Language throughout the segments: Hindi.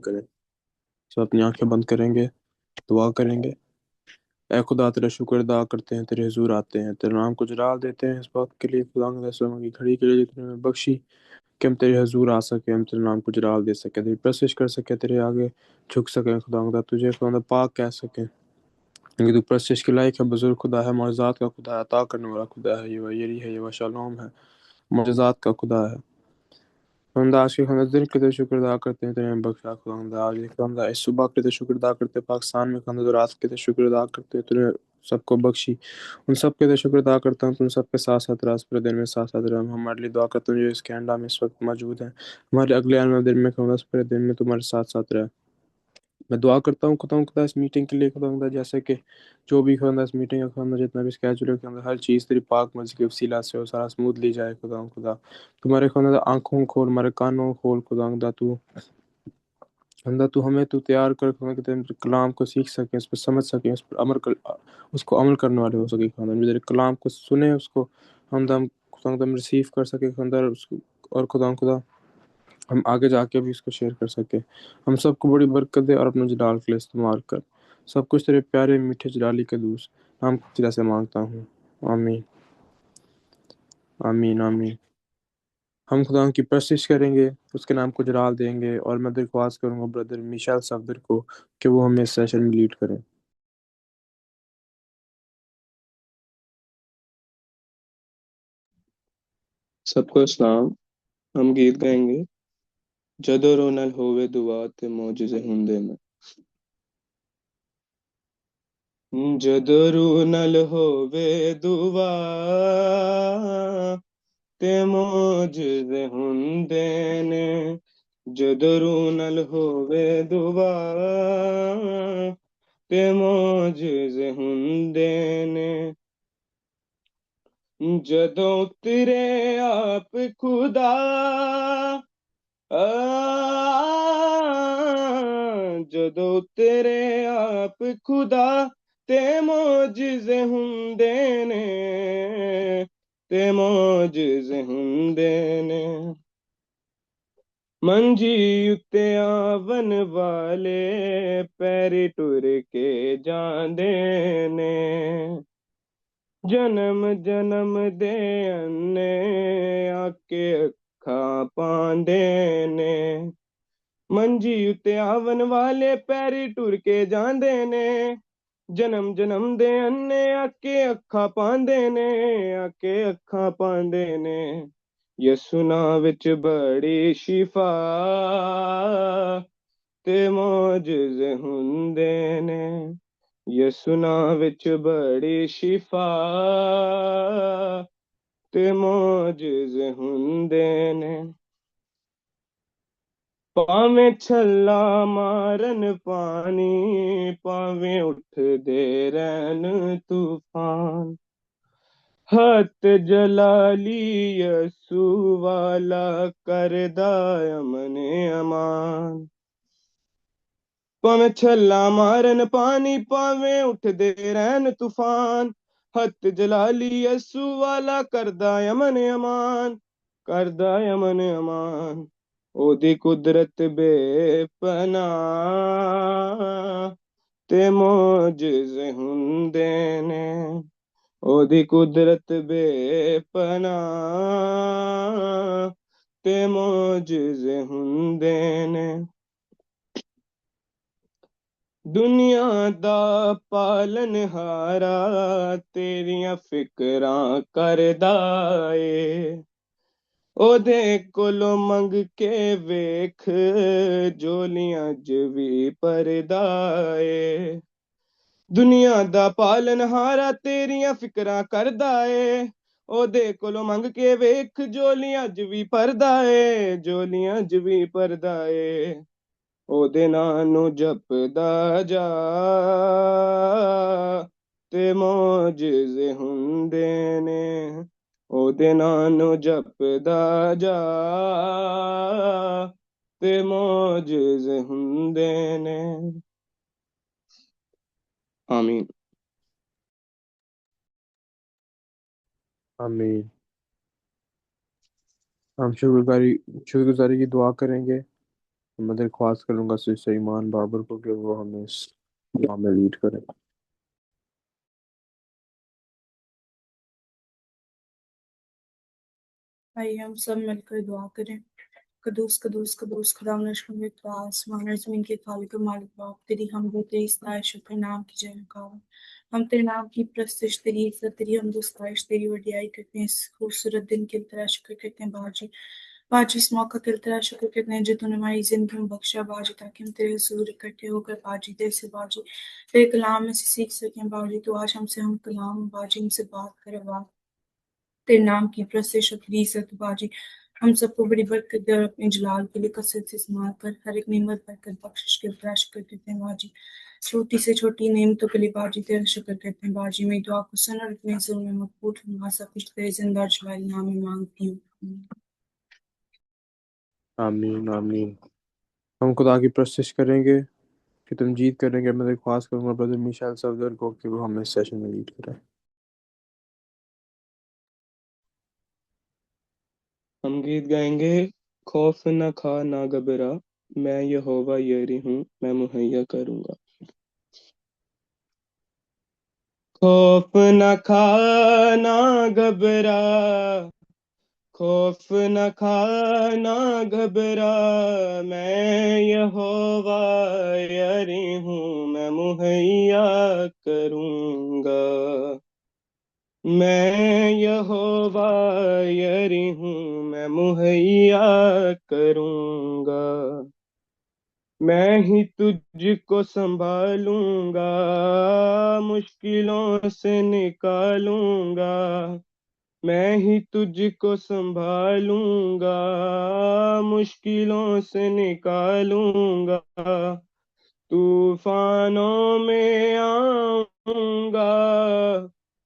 करें। सब अपनी आंखें बंद करेंगे, दुआ करेंगे। ऐ खुदा, तेरा शुक्र अदा करते हैं, तेरे हुजूर आते हैं, तेरे नाम को जलाल देते हैं इस वक्त के लिए, खुदा की घड़ी के लिए जो तूने हमें बख्शी कि हम तेरे हुजूर आ सके, हम तेरे नाम को जलाल दे सके, तेरी प्रशिश कर सके, तेरे आगे झुक सके खुदा, तुझे खुदा पाक कह सके, क्योंकि तू प्रशिश के लायक है, बुजुर्ग खुदा है, मौजूद का खुदा है, अता करने वाला खुदा है, ये यरी है, ये शालोम है, मौजूद का खुदा है। खुदा आज के खुदा दिन के लिए शुक्र अदा करते हैं, तेरे बख्शा खुदा आज खुदा इस सुबह के लिए शुक्र अदा करते हैं, पाकिस्तान में खुदा तो रात के लिए शुक्र अदा करते हैं, तूने सबको बख्शी, उन सब के लिए शुक्र अदा करता हूँ, तुम सबके साथ साथ रात पूरे दिन में साथ साथ रहा। हम हमारे लिए दुआ करते हैं जो इस कैनेडा में इस वक्त मौजूद है, हमारे अगले आने वाले दिन में खुदा पूरे दिन में तुम्हारे साथ साथ रहे। मैं दुआ करता हूँ खुदा इस मीटिंग के लिए खुदा, जैसे कि जो भी खुदा इस मीटिंग का खुदा जितना भी स्केजूल है खुदा, हर चीज़ तेरी पाक मर्जी के वसीला से हो सारा स्मूथली जाए खुदा। तुम्हारे खुदा आंखों खोल, हमारे कानों खोल खुदा, तू हमें तू तैयार कर खुदा कि तेरे कलाम को सीख सके, उस पर समझ सके, उस पर अमल कर, उसको अमल करने वाले हो सके खुदा, जो तेरे कलाम को सुने उसको हम खुदा रिसीव कर सके खुदा, उसको और खुदा हम आगे जाके भी इसको शेयर कर सके। हम सबको बड़ी बरकत दे और अपने जलाल के लिए इस्तेमाल कर। सब कुछ तेरे प्यारे मीठे जलाली के दूस नाम की तरह से मांगता हूँ। आमीन, आमीन, आमीन। हम खुदा की प्रशिश करेंगे, उसके नाम को जलाल देंगे, और मैं दरख्वास्त करूंगा ब्रदर मिशेल सफदर को कि वो हमें इस सेशन में लीड करें। सबको सलाम। हम गीत गाएंगे। ਜਦੋਂ ਰੋ ਨਾਲ ਹੋਵੇ ਦੁਆ ਤੇ ਮੌਜੂਜ਼ੇ ਹੁੰਦੇ ਨੇ। ਜਦੋਂ ਰੂਹ ਨਾਲ ਹੋਵੇ ਦੁਆ ਤੇ ਮੌਜੂਜ਼ੇ ਹੁੰਦੇ ਨੇ। ਜਦੋਂ ਰੂਹ ਨਾਲ ਹੋਵੇ ਦੁਆ ਤੇ ਮੌਜੂਜ਼ੇ ਹੁੰਦੇ ਨੇ। ਜਦੋਂ ਉਤਰੇ ਆਪ ਖੁਦਾ ਜਦੋਂ ਤੇਰੇ ਆਪ ਖੁਦਾ ਤੇ ਮੌਜੂਜ਼ੇ ਹੁੰਦੇ ਨੇ, ਤੇ ਮੌਜੂਜ਼ੇ ਹੁੰਦੇ ਨੇ। ਮੰਜੀ ਉੱਤੇ ਆਵਨ ਵਾਲੇ ਪੈਰੀ ਟੁਰ ਕੇ ਜਾਂਦੇ ਨੇ। ਜਨਮ ਜਨਮ ਦੇ ਅੰਨੇ ਆਕੇ ਅੱਖਾਂ ਪਾਉਂਦੇ ਨੇ। ਮੰਜੀ ਉੱਤੇ ਆਵਨ ਵਾਲੇ ਪੈਰੀ ਟੁਰ ਕੇ ਜਾਂਦੇ ਨੇ। ਜਨਮ ਜਨਮ ਦੇ ਅੰਨੇ ਆਕੇ ਅੱਖਾਂ ਪਾਉਂਦੇ ਨੇ, ਆਕੇ ਅੱਖਾਂ ਪਾਉਂਦੇ ਨੇ। ਯਿਸੂ ਨਾਂ ਵਿੱਚ ਬੜੀ ਸ਼ਿਫਾ ਤੇ ਮੌਜੂਜ਼ੇ ਹੁੰਦੇ ਨੇ। ਯਿਸੂ ਨਾਂ ਵਿੱਚ ਬੜੀ ਸ਼ਿਫਾ ਤੇ ਮੌਜੂਜ਼ੇ ਹੁੰਦੇ ਨੇ। ਭਾਵੇਂ ਛੱਲਾ ਮਾਰਨ ਪਾਣੀ, ਭਾਵੇਂ ਉੱਠਦੇ ਰਹਿਣ ਤੂਫਾਨ, ਹੱਥ ਜਲਾਲੀ ਯਸੂ ਵਾਲਾ ਕਰਦਾ ਅਮਨ ਅਮਾਨ। ਭਾਵੇਂ ਛੱਲਾ ਮਾਰਨ ਪਾਣੀ, ਭਾਵੇਂ ਉੱਠਦੇ ਰਹਿਣ ਤੂਫਾਨ, ਹੱਥ ਜਲਾਲੀ ਯਸੂ ਵਾਲਾ ਕਰਦਾ ਅਮਨ ਅਮਾਨ, ਕਰਦਾ ਅਮਨ ਅਮਾਨ। ਉਹਦੀ ਕੁਦਰਤ ਬੇਪਨਾਹ ਤੇ ਮੌਜੂਜ਼ੇ ਹੁੰਦੇ ਨੇ। ਉਹਦੀ ਕੁਦਰਤ ਬੇਪਨਾਹ ਤੇ ਮੌਜੂਜ਼ੇ ਹੁੰਦੇ ਨੇ। ਦੁਨੀਆ ਦਾ ਪਾਲਨਹਾਰਾ ਤੇਰੀਆਂ ਫਿਕਰਾਂ ਕਰਦਾ ਏ। ਉਹਦੇ ਕੋਲੋਂ ਮੰਗ ਕੇ ਵੇਖ, ਝੋਲੀਆਂ 'ਚ ਵੀ ਭਰਦਾ ਏ। ਦੁਨੀਆ ਦਾ ਪਾਲਨਹਾਰਾ ਤੇਰੀਆਂ ਫਿਕਰਾਂ ਕਰਦਾ ਏ। ਉਹਦੇ ਕੋਲੋਂ ਮੰਗ ਕੇ ਵੇਖ, ਝੋਲੀਆਂ 'ਚ ਵੀ ਭਰਦਾ ਏ, ਝੋਲੀਆਂ 'ਚ ਵੀ ਭਰਦਾ ਏ। ਉਹਦੇ ਨਾਂ ਨੂੰ ਜਪਦਾ ਜਾ ਤੇ ਮੌਜੂਜ਼ੇ ਹੁੰਦੇ ਨੇ। ਉਹਦੇ ਨਾਂ ਨੂੰ ਜਪਦਾ ਜਾ ਤੇ ਮੌਜੂਜ਼ੇ ਹੁੰਦੇ ਨੇ। ਆਮੀਨ। आमीन। हम शुक्रगुजारी शुक्रगुजारी की दुआ करेंगे। मैं दरख्वास्त करूंगा सिस्टर ईमान बाबर को कि वो हमें इस दुआ में लीड करें। आइए हम सब मिलकर दुआ करें। कदूस कदूस कदूस खुदा आसमान और जमीन के खालिक और मालिक बाप, तेरी हम तेरी सताइश और तेरे नाम की जय गाओ। हम तेरे नाम की प्रस्तिश, तेरी इज्जत, तेरी हम सताइश, तेरी वडियाई करते हैं। इस खूबसूरत दिन के लिए तेरा शुक्र करते हैं बाजी। बाजी इस मौका के लिए तेरा शुक्र करते हैं जो तूने हमारी जिंदगी में बख्शा बाजी, ताकि हम तेरे हुजूर इकट्ठे होकर बाजी तेरे से बाजी तेरे कलाम में से सीख सकें बाजी। तो आज हमसे हम कलाम बाजी हमसे बात करे बात, तेरे नाम की प्रशंसा तेरी इज्जत बाजी हम सबको बड़ी बरकत दे और अपने जलाल के लिए कसरत से इस्तेमाल कर। हर एक नेमत बरकत बख्शिश के तेरा शुक्र करते हैं बाजी। छोटी से छोटी नेमतों के लिए बाजी तेरा शुक्र करते हैं बाजी। मेरी दुआ को सुन और अपने जुल्म में मकबूल फरमा, सब कुछ तेरे जिंदा और जलाली नाम में मांगती हूँ। आमीन आमीन। हम खुदा की प्रस्तिश करेंगे कि तुम जीत करेंगे। मैं दरख्वास्त करूंगा ब्रदर मिशेल सफदर को कि वो हमें इस सेशन में लीड करें। हम गीत गाएंगे। खौफ न खा ना घबरा, मैं यहोवा यरी हूँ, मैं मुहैया करूंगा। खौफ न खा ना घबरा, खौफ न खा ना घबरा, मैं यहोवा यरी हूँ, मैं मुहैया करूंगा। मैं यहोवा यरी हूँ, मैं मुहैया करूंगा। मैं ही तुझको संभालूंगा, मुश्किलों से निकालूंगा। मैं ही तुझको संभालूंगा, मुश्किलों से निकालूंगा। तूफानों में आऊंगा,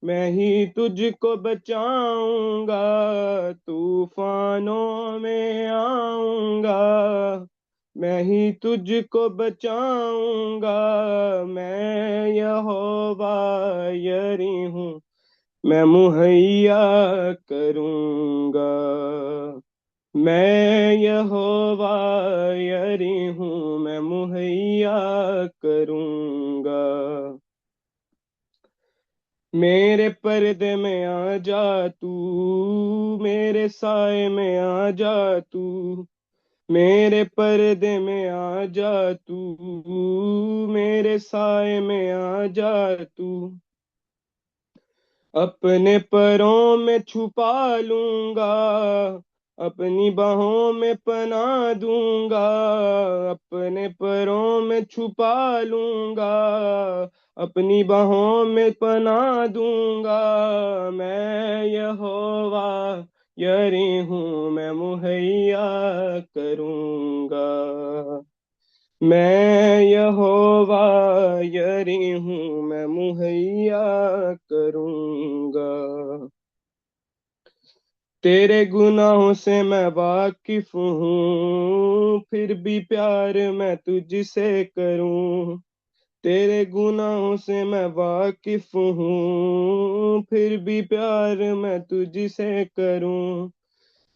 मैं ही तुझको बचाऊंगा। तूफानों में आऊंगा, मैं ही तुझको बचाऊंगा। मैं यहोवा यरी हूँ, मैं मुहैया करूंगा। मैं यहोवा यरी हूँ, मैं मुहैया करूंगा। मेरे पर्दे में आ जा तू, मेरे साए में आ जा तू। मेरे पर्दे में आ जा तू, मेरे साए में आ जा तू। अपने पैरों में छुपा लूंगा, अपनी बाहों में पना दूंगा। अपने पैरों में छुपा लूंगा, अपनी बाहों में पना दूंगा। मैं यहोवा यरी हूँ, मैं मुहैया करूंगा। मैं यहोवा यरी हूँ, मैं मुहैया करूंगा। तेरे गुनाहों से मैं वाकिफ हूँ, फिर भी प्यार मैं तुझसे करूँ। तेरे गुनाहों से मैं वाकिफ हूँ, फिर भी प्यार मैं तुझसे करूँ।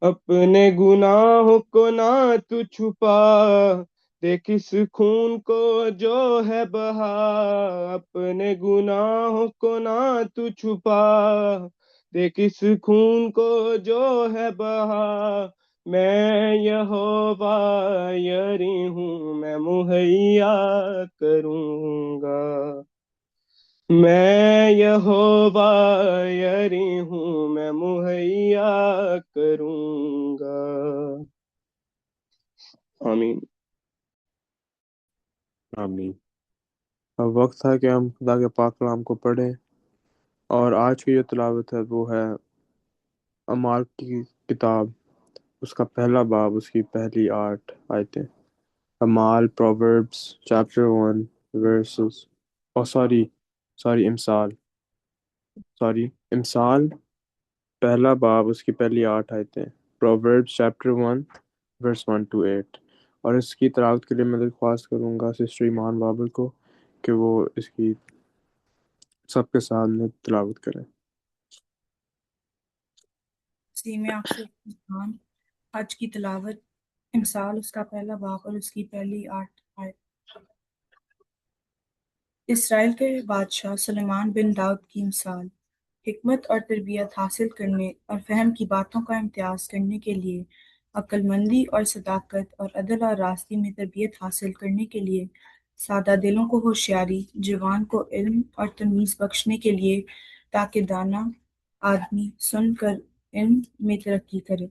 अपने गुनाहों को ना तू छुपा, देख इस खून को जो है बहा। अपने गुनाहों को ना तू छुपा, देख इस खून को जो है बहा। मैं यहोवा यरी हूँ, मैं मुहैया करूंगा। मैं यहोवा यरी हूँ, मैं मुहैया करूंगा। आमीन। आमीन। अब वक्त था कि हम खुदा के पाक कलाम को पढ़ें। और आज की जो तिलावत है वो है अमाल की किताब, उसका पहला बाब, उसकी पहली 8 आयतें। अमाल Proverbs chapter 1 verses, oh sorry sorry इमसाल पहला बाब, उसकी पहली 8 आयतें। Proverbs chapter 1 verse 1 to 8। और इसकी तिलावत के लिए मैं दरख्वास्त करूँगा सिस्टर ईमान बाबर को कि वो इसकी सबके सामने तिलावत करें। जी मैं आपसे आज की तिलावत इंसाल उसका पहला बाब और उसकी पहली 8 आयत। इसराइल के बादशाह सुलेमान बिन दाऊद की मिसाल। हिकमत और तरबियत हासिल करने और फ़हम की बातों का इम्तियाज़ करने के लिए, अक्लमंदी और सदाकत और अदल और रास्ती में तरबियत हासिल करने के लिए, सादा दिलों को होशियारी, जवान को इल्म और तमीज़ बख्शने के लिए, ताकि दाना आदमी सुन कर इल्म में तरक्की करे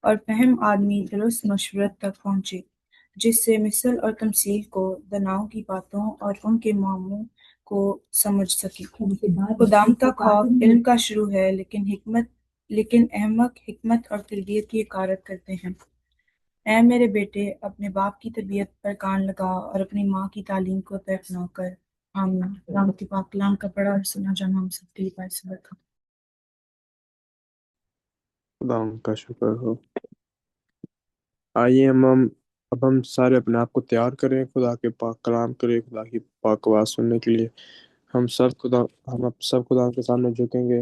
और फ़हम आदमी दुरुस्त मशवरत तक पहुँचे, जिससे मिसल और तमसील को, दनाओं की बातों और उनके मामलों को समझ सके। खुदाम का खौफ इल्म का शुरू है, लेकिन अहमक हिकमत और तरबियत की हकारत करते हैं। ऐ मेरे बेटे, अपने बाप की तरबियत पर कान लगा और अपनी माँ की तालीम को तर्क न कर। आमीन। खुदा के पाक कलाम का पढ़ा और सुना जाना हम सबके लिए बाइस बरकत। खुदा का शुक्र हो। आइए अब हम सारे अपने आप को तैयार करें खुदा के पाक कलाम करें, खुदा की पाक आवाज़ सुनने के लिए। हम अब सब खुदा के सामने झुकेंगे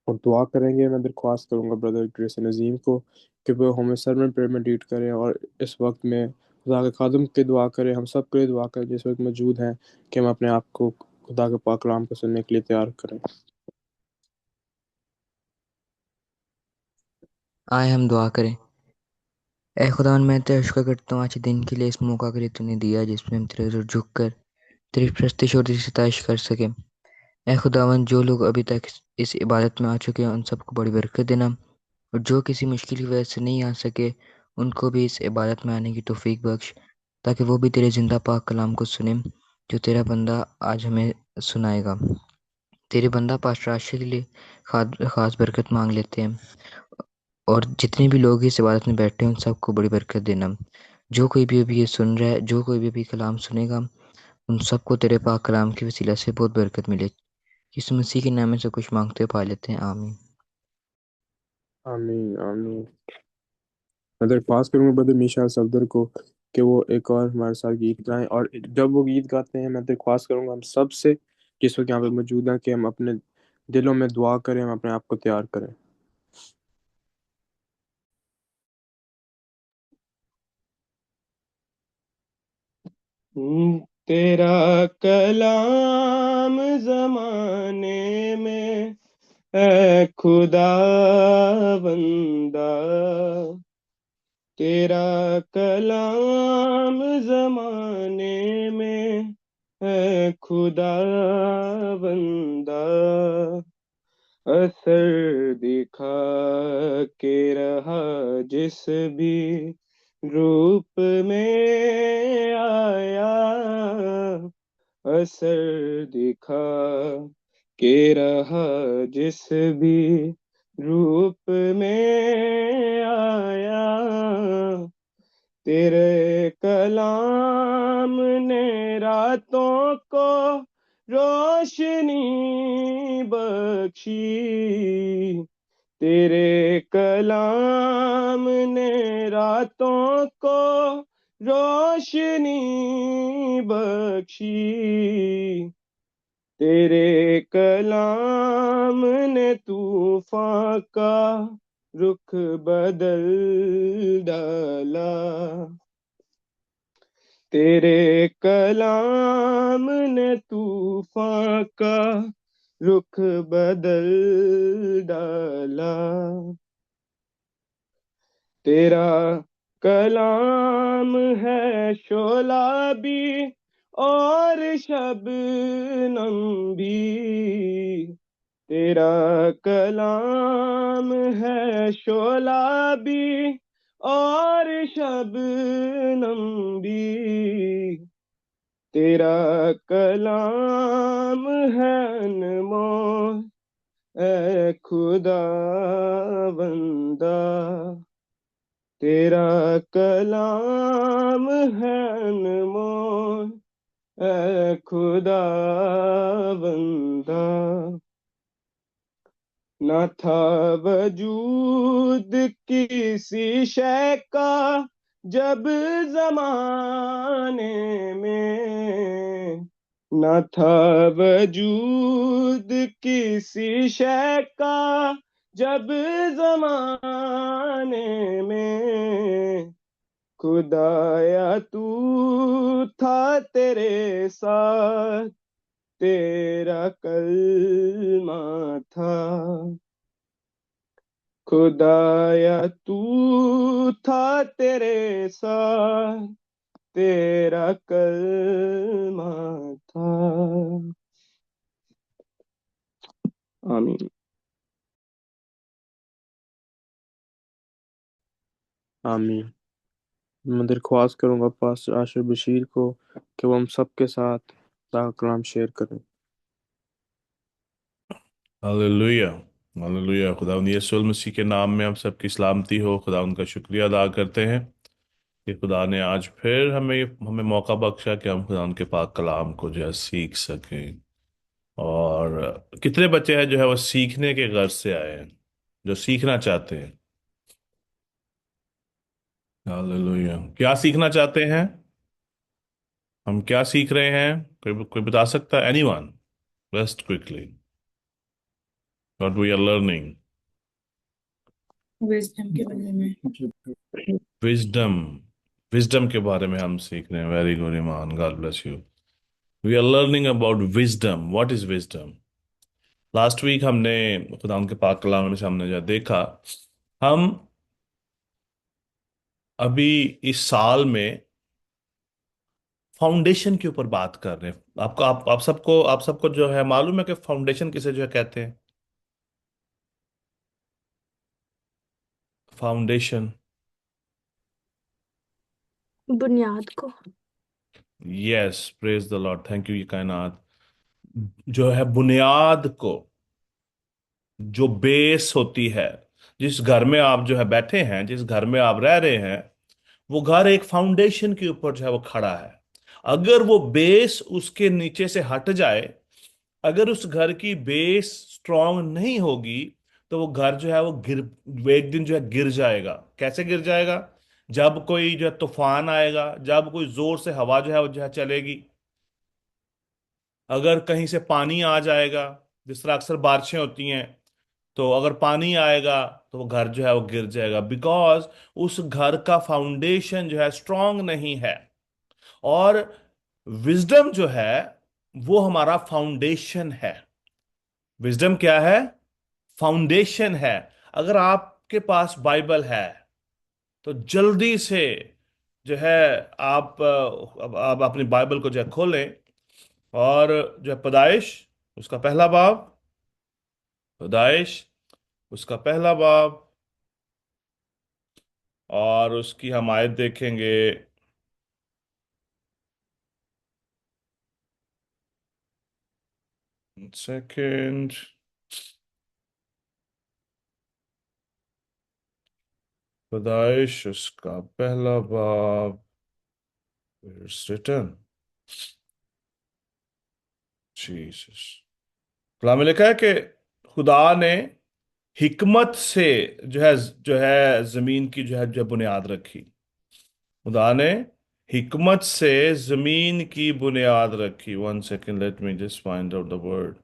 और दुआ करेंगे। मैं दरख्वास्त करूंगा ब्रदर ग्रेस नज़ीम को कि वो हमें सरमन प्रेयर में लीड करें और इस वक्त में खुदा के खादम की दुआ करें, हम सब के लिए दुआ करें जिस वक्त मौजूद हैं, कि हम अपने आप को खुदा के पाक कलाम को सुनने के लिए तैयार करें। आए हम दुआ करें। ए खुदा, मैं तेरा शुक्र करता हूँ आज के दिन के लिए, इस मौका के लिए तूने दिया जिसमें हम तेरे हज़ूर झुक कर तेरी प्रस्तिश और तेरी सताइश कर सकें। ए खुदावन, जो लोग अभी तक इस इबादत में आ चुके हैं उन सबको बड़ी बरकत देना, और जो किसी मुश्किल की वजह से नहीं आ सके उनको भी इस इबादत में आने की तौफीक बख्श, ताकि वो भी तेरे जिंदा पाक कलाम को सुने जो तेरा बंदा आज हमें सुनाएगा। तेरे बंदा पास्टर आशिक के लिए खास बरकत मांग लेते हैं, और जितने भी लोग इस इबादत में बैठे हैं उन सबको बड़ी बरकत देना। जो कोई भी अभी ये सुन रहा है, जो कोई भी अभी कलाम सुनेगा, उन सबको तेरे पाक कलाम की वसीला से बहुत बरकत मिले। यीशु मसीह के नाम से कुछ मांगते हुए पा लेते हैं, आमीन। आमीन आमीन। मैं दरख्वास्त करूंगा ब्रदर मीशा सफदर को कि वो एक और हमारे साथ गीत गाएं, और जब वो गीत गाते हैं मैं दरख्वास्त करूंगा हम सब से जिस वक्त यहाँ पे मौजूद हैं कि हम अपने दिलों में दुआ करें, हम अपने आप को तैयार करें। तेरा कलाम जमाने में है खुदा बंदा, तेरा कलाम जमाने में है खुदा बंदा, असर दिखा के रहा जिस भी रूप में आया, असर दिखा के रहा जिस भी रूप में आया, तेरे कलाम ने रातों को रोशनी बख्शी, तेरे कलाम ने रातों को रोशनी बख्शी, तेरे कलाम ने तूफान का रुख बदल डाला, तेरे कलाम ने तूफान का रुख बदल डाला, तेरा कलाम है शोला भी और शबनम भी, तेरा कलाम है शोला भी और शबनम भी, तेरा कलाम है अनमोल ए खुदा बंदा, तेरा कलाम है अनमोल ए खुदा बंदा, न था वजूद किसी शय का जब जमाने में, न था वजूद किसी शय का जब जमाने में, खुदाया तू था तेरे साथ, तेरा कलमा था। खुदाया तू था तेरे साथ, तेरा कलमा था। आमीन। आमीन। मैं दरख्वास्त करूंगा पास आशिर बशीर को कि वो हम सब के साथ खुदा का कलाम शेयर करें। Hallelujah, hallelujah. खुदा यीशु मसीह के नाम में हम सबकी सलामती हो। खुदा उनका शुक्रिया अदा करते हैं कि खुदा ने आज फिर हमें हमें मौका बख्शा कि हम खुदा उनके पाक कलाम को जो है सीख सकें। और कितने बच्चे हैं जो है वो सीखने के गर्ज से आए हैं, जो सीखना चाहते हैं। हालेलुया। क्या सीखना चाहते हैं? हम क्या सीख रहे हैं? कोई बता सकता है? Anyone? Just quickly, what we are learning. Wisdom के बारे में। विजडम, विजडम के बारे में हम सीख रहे हैं। Very good Iman, God bless you. We are learning about wisdom. What is wisdom? Last week हमने खुदा के पाक कलाम में से हमने जो देखा, हम अभी इस साल में फाउंडेशन के ऊपर बात कर रहे हैं। आपको आप सबको जो है मालूम है कि फाउंडेशन किसे जो है कहते हैं? फाउंडेशन, बुनियाद को। Yes, praise the Lord, thank you. ये कायनात जो है बुनियाद को, जो बेस होती है, जिस घर में आप जो है बैठे हैं, जिस घर में आप रह रहे हैं, वो घर एक फाउंडेशन के ऊपर जो है वो खड़ा है। अगर वो बेस उसके नीचे से हट जाए, अगर उस घर की बेस स्ट्रांग नहीं होगी, तो वो घर जो है वो एक दिन जो है गिर जाएगा। कैसे गिर जाएगा? जब कोई जो है तूफान आएगा, जब कोई जोर से हवा जो है वो जो है चलेगी, अगर कहीं से पानी आ जाएगा, जिस तरह अक्सर बारिशें होती हैं, तो अगर पानी आएगा तो वो घर जो है वो गिर जाएगा, बिकॉज उस घर का फाउंडेशन जो है स्ट्रांग नहीं है। और विजडम जो है वो हमारा फाउंडेशन है। विजडम क्या है? फाउंडेशन है। अगर आपके पास बाइबल है तो जल्दी से जो है अब आप अपनी बाइबल को जो है खोलें, और जो है पैदाइश उसका पहला बाब, पैदाइश उसका पहला बाब, और उसकी हम आयत देखेंगे। सेकंड, पैदाइश उसका पहला बाब, रिटर्न, जीसस। कलाम में लिखा है कि खुदा ने हिकमत से जो है जमीन की जो है बुनियाद रखी। खुदा ने हिकमत से जमीन की बुनियाद रखी। One second, let me just find out the word.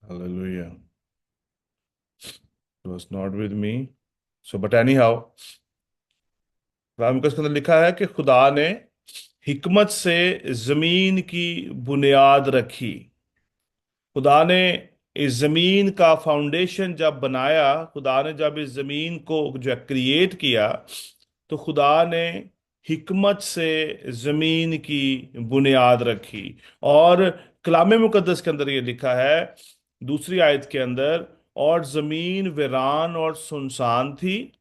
Hallelujah, it was not with me, so but any how, इसके अंदर लिखा है कि खुदा ने हिकमत से जमीन की बुनियाद रखी। खुदा ने इस जमीन का फाउंडेशन जब बनाया, खुदा ने जब इस जमीन को जो क्रिएट किया, तो खुदा ने हिकमत से जमीन की बुनियाद रखी। और कलाम मुकद्दस के अंदर ये लिखा है, दूसरी आयत के अंदर, और जमीन वीरान और सुनसान थी,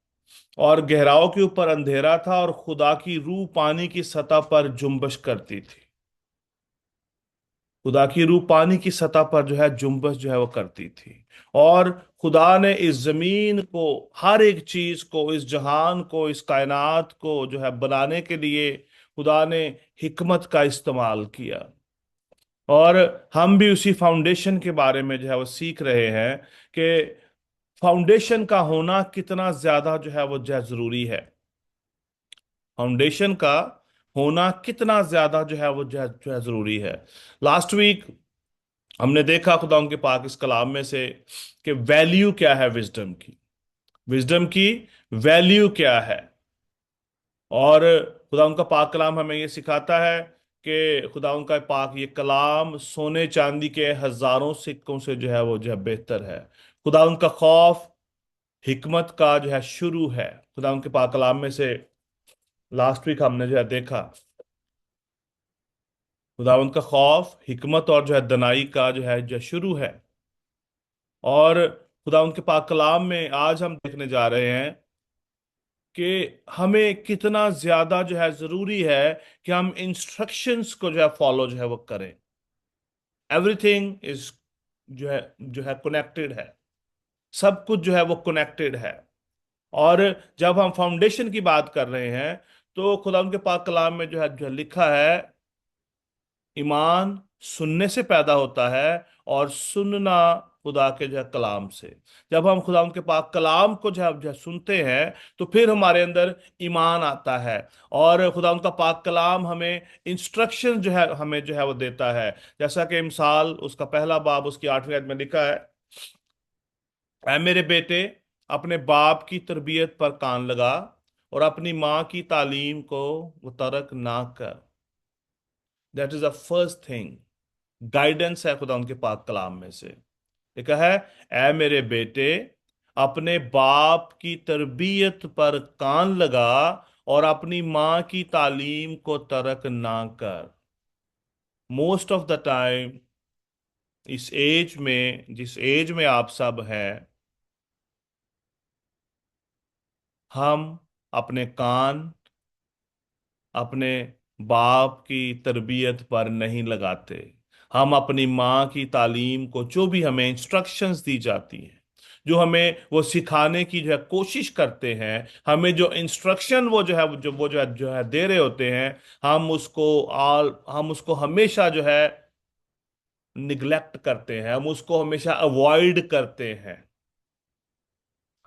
और गहराओं के ऊपर अंधेरा था, और खुदा की रूह पानी की सतह पर जुम्बश करती थी। खुदा की रूह पानी की सतह पर जो है जुम्बश जो है वो करती थी। और खुदा ने इस जमीन को, हर एक चीज को, इस जहान को, इस कायनात को जो है बनाने के लिए खुदा ने हिकमत का इस्तेमाल किया। और हम भी उसी फाउंडेशन के बारे में जो है वो सीख रहे हैं कि फाउंडेशन का होना कितना ज्यादा जो है वो जो है जरूरी है। फाउंडेशन का होना कितना ज्यादा जो है वो जो है जरूरी है। लास्ट वीक हमने देखा खुदा उनके पाक इस कलाम में से कि वैल्यू क्या है विजडम की। विजडम की वैल्यू क्या है। और खुदा उनका पाक कलाम हमें ये सिखाता है कि खुदा उनका पाक ये कलाम सोने चांदी के हजारों सिक्कों से जो है वो जो है बेहतर है। खुदा उनका खौफ हिकमत का जो है शुरू है। खुदा उनके पाक कलाम में से लास्ट वीक हमने जो है देखा, खुदा उनका खौफ हिकमत और जो है दनाई का जो है शुरू है। और खुदा उनके पाक कलाम में आज हम देखने जा रहे हैं कि हमें कितना ज्यादा जो है जरूरी है कि हम इंस्ट्रक्शंस को जो है फॉलो जो है वो करें। एवरीथिंग इज जो है कनेक्टेड है। सब कुछ जो है वो कनेक्टेड है। और जब हम फाउंडेशन की बात कर रहे हैं तो खुदा उनके पाक कलाम में जो है लिखा है, ईमान सुनने से पैदा होता है और सुनना खुदा के जो है कलाम से। जब हम खुदा उनके पाक कलाम को जो है सुनते हैं तो फिर हमारे अंदर ईमान आता है। और खुदा उनका पाक कलाम हमें इंस्ट्रक्शन जो है हमें जो है वो देता है। जैसा कि मिसाल उसका पहला बाब उसकी 8वीं आयत में लिखा है, ऐ मेरे बेटे अपने बाप की तरबियत पर कान लगा और अपनी माँ की तालीम को वो तर्क ना कर। That is the first thing. Guidance है खुदा उनके पाक कलाम में से। लिखा है, ऐ मेरे बेटे अपने बाप की तरबियत पर कान लगा और अपनी माँ की तालीम को तर्क ना कर। मोस्ट ऑफ द टाइम इस एज में, जिस एज में आप सब हैं, हम अपने कान अपने बाप की तरबियत पर नहीं लगाते। हम अपनी माँ की तालीम को, जो भी हमें इंस्ट्रक्शंस दी जाती हैं, जो हमें वो सिखाने की जो है कोशिश करते हैं, हमें जो इंस्ट्रक्शन वो जो है दे रहे होते हैं, हम उसको हमेशा जो है निग्लेक्ट करते हैं। हम उसको हमेशा अवॉइड करते हैं।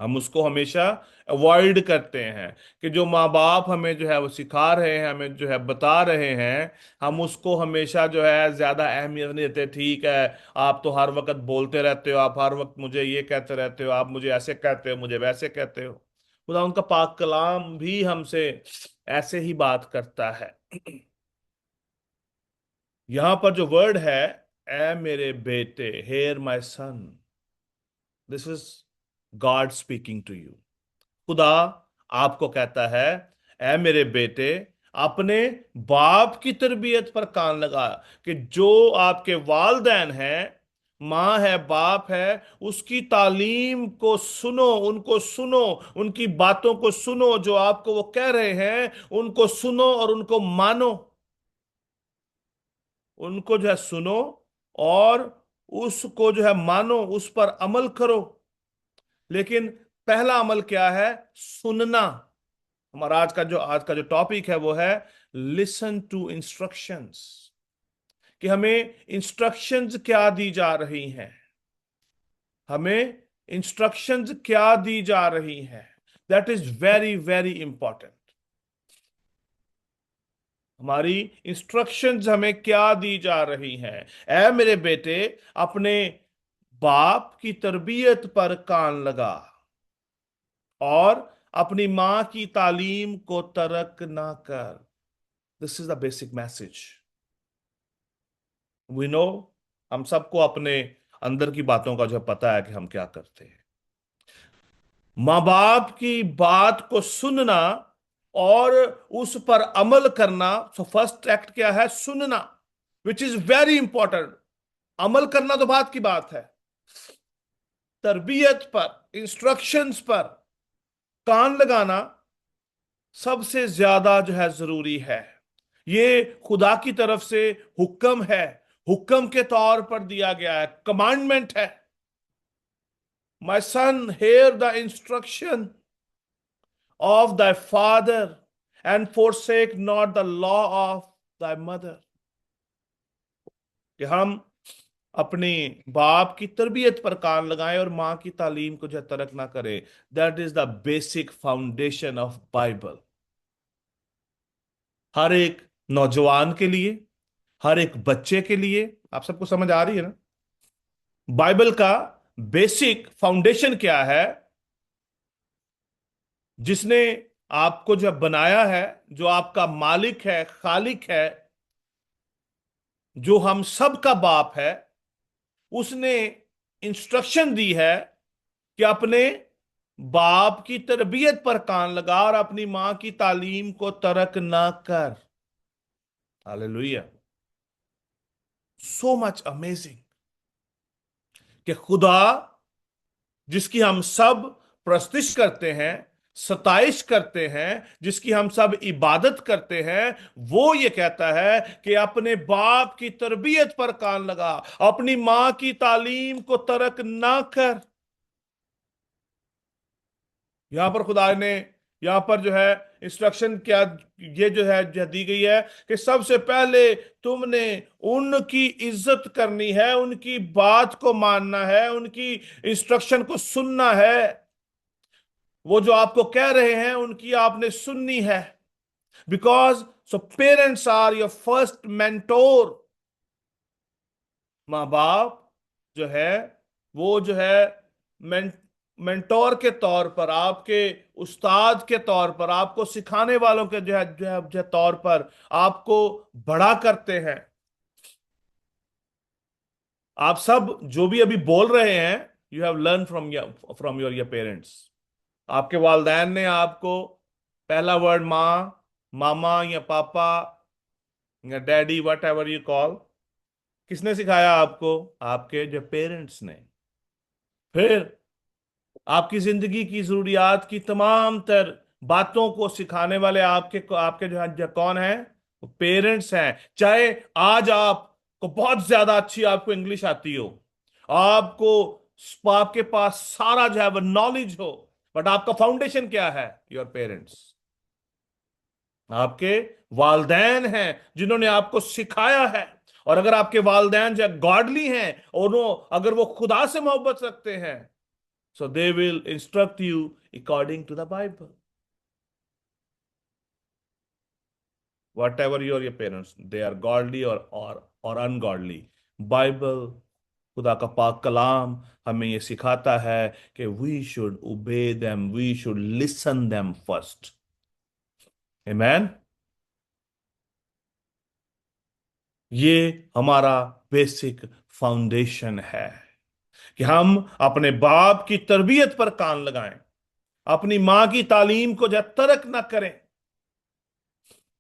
हम उसको हमेशा अवॉइड करते हैं कि जो माँ बाप हमें जो है वो सिखा रहे हैं, हमें जो है बता रहे हैं, हम उसको हमेशा जो है ज्यादा अहमियत नहीं देते। ठीक है, आप तो हर वक्त बोलते रहते हो, आप हर वक्त मुझे ये कहते रहते हो, आप मुझे ऐसे कहते हो, मुझे वैसे कहते हो। खुदा उनका पाक कलाम भी हमसे ऐसे ही बात करता है। यहां पर जो वर्ड है, ए मेरे बेटे, hear my son, this is God speaking to you. खुदा आपको कहता है, ऐ मेरे बेटे अपने बाप की तरबियत पर कान लगा। कि जो आपके वालदैन हैं, माँ है, बाप है, उसकी तालीम को सुनो, उनको सुनो, उनकी बातों को सुनो। जो आपको वो कह रहे हैं उनको सुनो और उनको मानो। उनको जो है सुनो और उसको जो है मानो, उस पर अमल करो। लेकिन पहला अमल क्या है? सुनना। हमारा आज का जो टॉपिक है वो है लिसन टू इंस्ट्रक्शंस। कि हमें इंस्ट्रक्शंस क्या दी जा रही हैं, हमें इंस्ट्रक्शंस क्या दी जा रही हैं। That is very very important. हमारी इंस्ट्रक्शंस हमें क्या दी जा रही हैं। ऐ मेरे बेटे अपने बाप की तरबियत पर कान लगा और अपनी मां की तालीम को तर्क ना कर। This is the basic message. We know, हम सबको अपने अंदर की बातों का जो पता है कि हम क्या करते हैं। माँ बाप की बात को सुनना और उस पर अमल करना। सो फर्स्ट एक्ट क्या है? सुनना, विच इज वेरी इंपॉर्टेंट। अमल करना तो बात की बात है। तरबियत पर, इंस्ट्रक्शंस पर कान लगाना सबसे ज्यादा जो है जरूरी है। ये खुदा की तरफ से हुक्म है, हुक्म के तौर पर दिया गया है, कमांडमेंट है। My son, hear the instruction of thy father and forsake not the law of thy mother। कि हम अपने बाप की तरबियत पर कान लगाएं और मां की तालीम को जो है तर्क ना करें। That is the basic foundation of Bible. हर एक नौजवान के लिए, हर एक बच्चे के लिए। आप सबको समझ आ रही है ना? बाइबल का बेसिक फाउंडेशन क्या है? जिसने आपको जो बनाया है, जो आपका मालिक है, खालिक है, जो हम सब का बाप है, उसने इंस्ट्रक्शन दी है कि अपने बाप की तरबियत पर कान लगा और अपनी मां की तालीम को तर्क ना कर। हालेलुया। सो मच अमेजिंग कि खुदा जिसकी हम सब प्रस्तिश करते हैं, सताइश करते हैं, जिसकी हम सब इबादत करते हैं, वो ये कहता है कि अपने बाप की तरबियत पर कान लगा, अपनी मां की तालीम को तर्क ना कर। यहां पर खुदा ने, यहां पर जो है इंस्ट्रक्शन क्या, ये जो दी गई है कि सबसे पहले तुमने उनकी इज्जत करनी है, उनकी बात को मानना है, उनकी इंस्ट्रक्शन को सुनना है। वो जो आपको कह रहे हैं उनकी आपने सुननी है। Because so parents are your first mentor. माँ बाप जो है, वो जो है मेंटोर के तौर पर, आपके उस्ताद के तौर पर, आपको सिखाने वालों के जो है तौर पर आपको बड़ा करते हैं। आप सब जो भी अभी बोल रहे हैं, you have learn from your parents. आपके वालदैन ने आपको पहला वर्ड माँ, मामा या पापा या daddy, what ever you call, किसने सिखाया आपको? आपके जो पेरेंट्स ने। फिर आपकी जिंदगी की जरूरियात की तमाम तर बातों को सिखाने वाले आपके आपके जो कौन है? पेरेंट्स हैं। चाहे आज आपको बहुत ज्यादा अच्छी आपको इंग्लिश आती हो, आपको आपके पास सारा जो है वो नॉलेज हो, बट आपका फाउंडेशन क्या है? Your parents. आपके वालदैन हैं जिन्होंने आपको सिखाया है। और अगर आपके वालदैन जो गॉडली हैं और वो अगर वो खुदा से मोहब्बत रखते हैं, so they will instruct you according to the Bible. Whatever your parents, they are godly or ungodly. Bible, खुदा का पाक कलाम हमें ये सिखाता है कि we should obey them, we should listen them first. Amen. ये हमारा बेसिक फाउंडेशन है कि हम अपने बाप की तरबियत पर कान लगाएं, अपनी मां की तालीम को जो तर्क ना करें।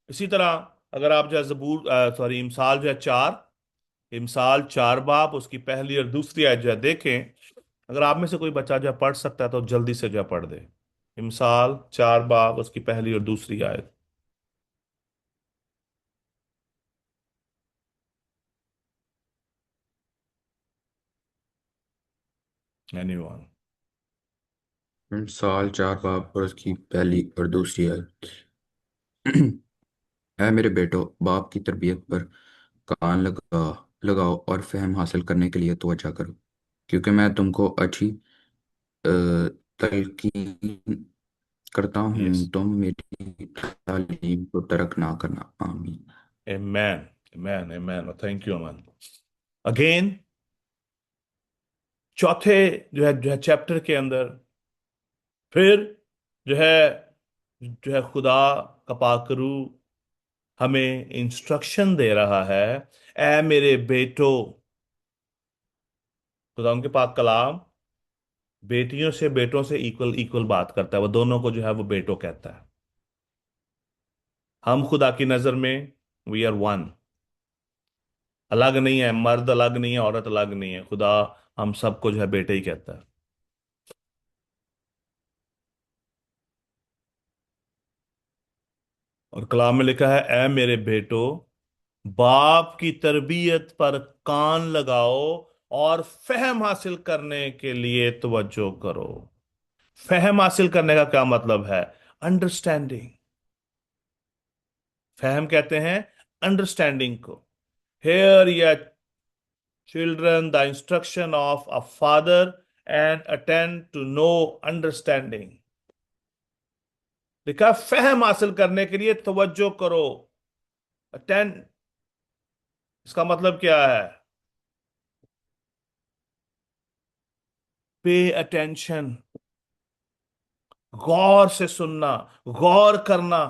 इसी तरह अगर आप जो है जबूर सॉरी इमसाल जो है चार, इमसाल चार बाब उसकी पहली और दूसरी आयत जो है देखें। अगर आप में से कोई बच्चा जो है पढ़ सकता है तो जल्दी से जो है पढ़ दे। इमसाल चार बाब उसकी पहली और दूसरी आयत। एनीवन? साल चार बाप और उसकी पहली और दूसरी आयत। है मेरे बेटो, बाप की तरबियत पर कान लगाओ और फहम हासिल करने के लिए तवज्जो करो, क्योंकि मैं तुमको अच्छी तलकीन करता यस। हूँ। तुम मेरी तालीम को तर्क ना करना। आमीन। आमेन, आमेन, आमेन, थैंक यू अमन। अगेन चौथे जो है चैप्टर के अंदर फिर जो है खुदा का पाकरू हमें इंस्ट्रक्शन दे रहा है। ए मेरे बेटो, खुदा उनके पाक कलाम बेटियों से बेटों से इक्वल इक्वल बात करता है। वो दोनों को जो है वो बेटो कहता है। हम खुदा की नजर में वी आर वन। अलग नहीं है, मर्द अलग नहीं है, औरत अलग नहीं है। खुदा हम सबको जो है बेटे ही कहता है। और कलाम में लिखा है, ए मेरे बेटो, बाप की तरबियत पर कान लगाओ और फहम हासिल करने के लिए तवज्जो करो। फहम हासिल करने का क्या मतलब है? अंडरस्टैंडिंग। फहम कहते हैं अंडरस्टैंडिंग को। हेयर या children the instruction of a father and attend to know understanding। लिखा फहम हासिल करने के लिए तवज्जो करो। अटेंड, इसका मतलब क्या है? Pay attention. गौर से सुनना, गौर करना,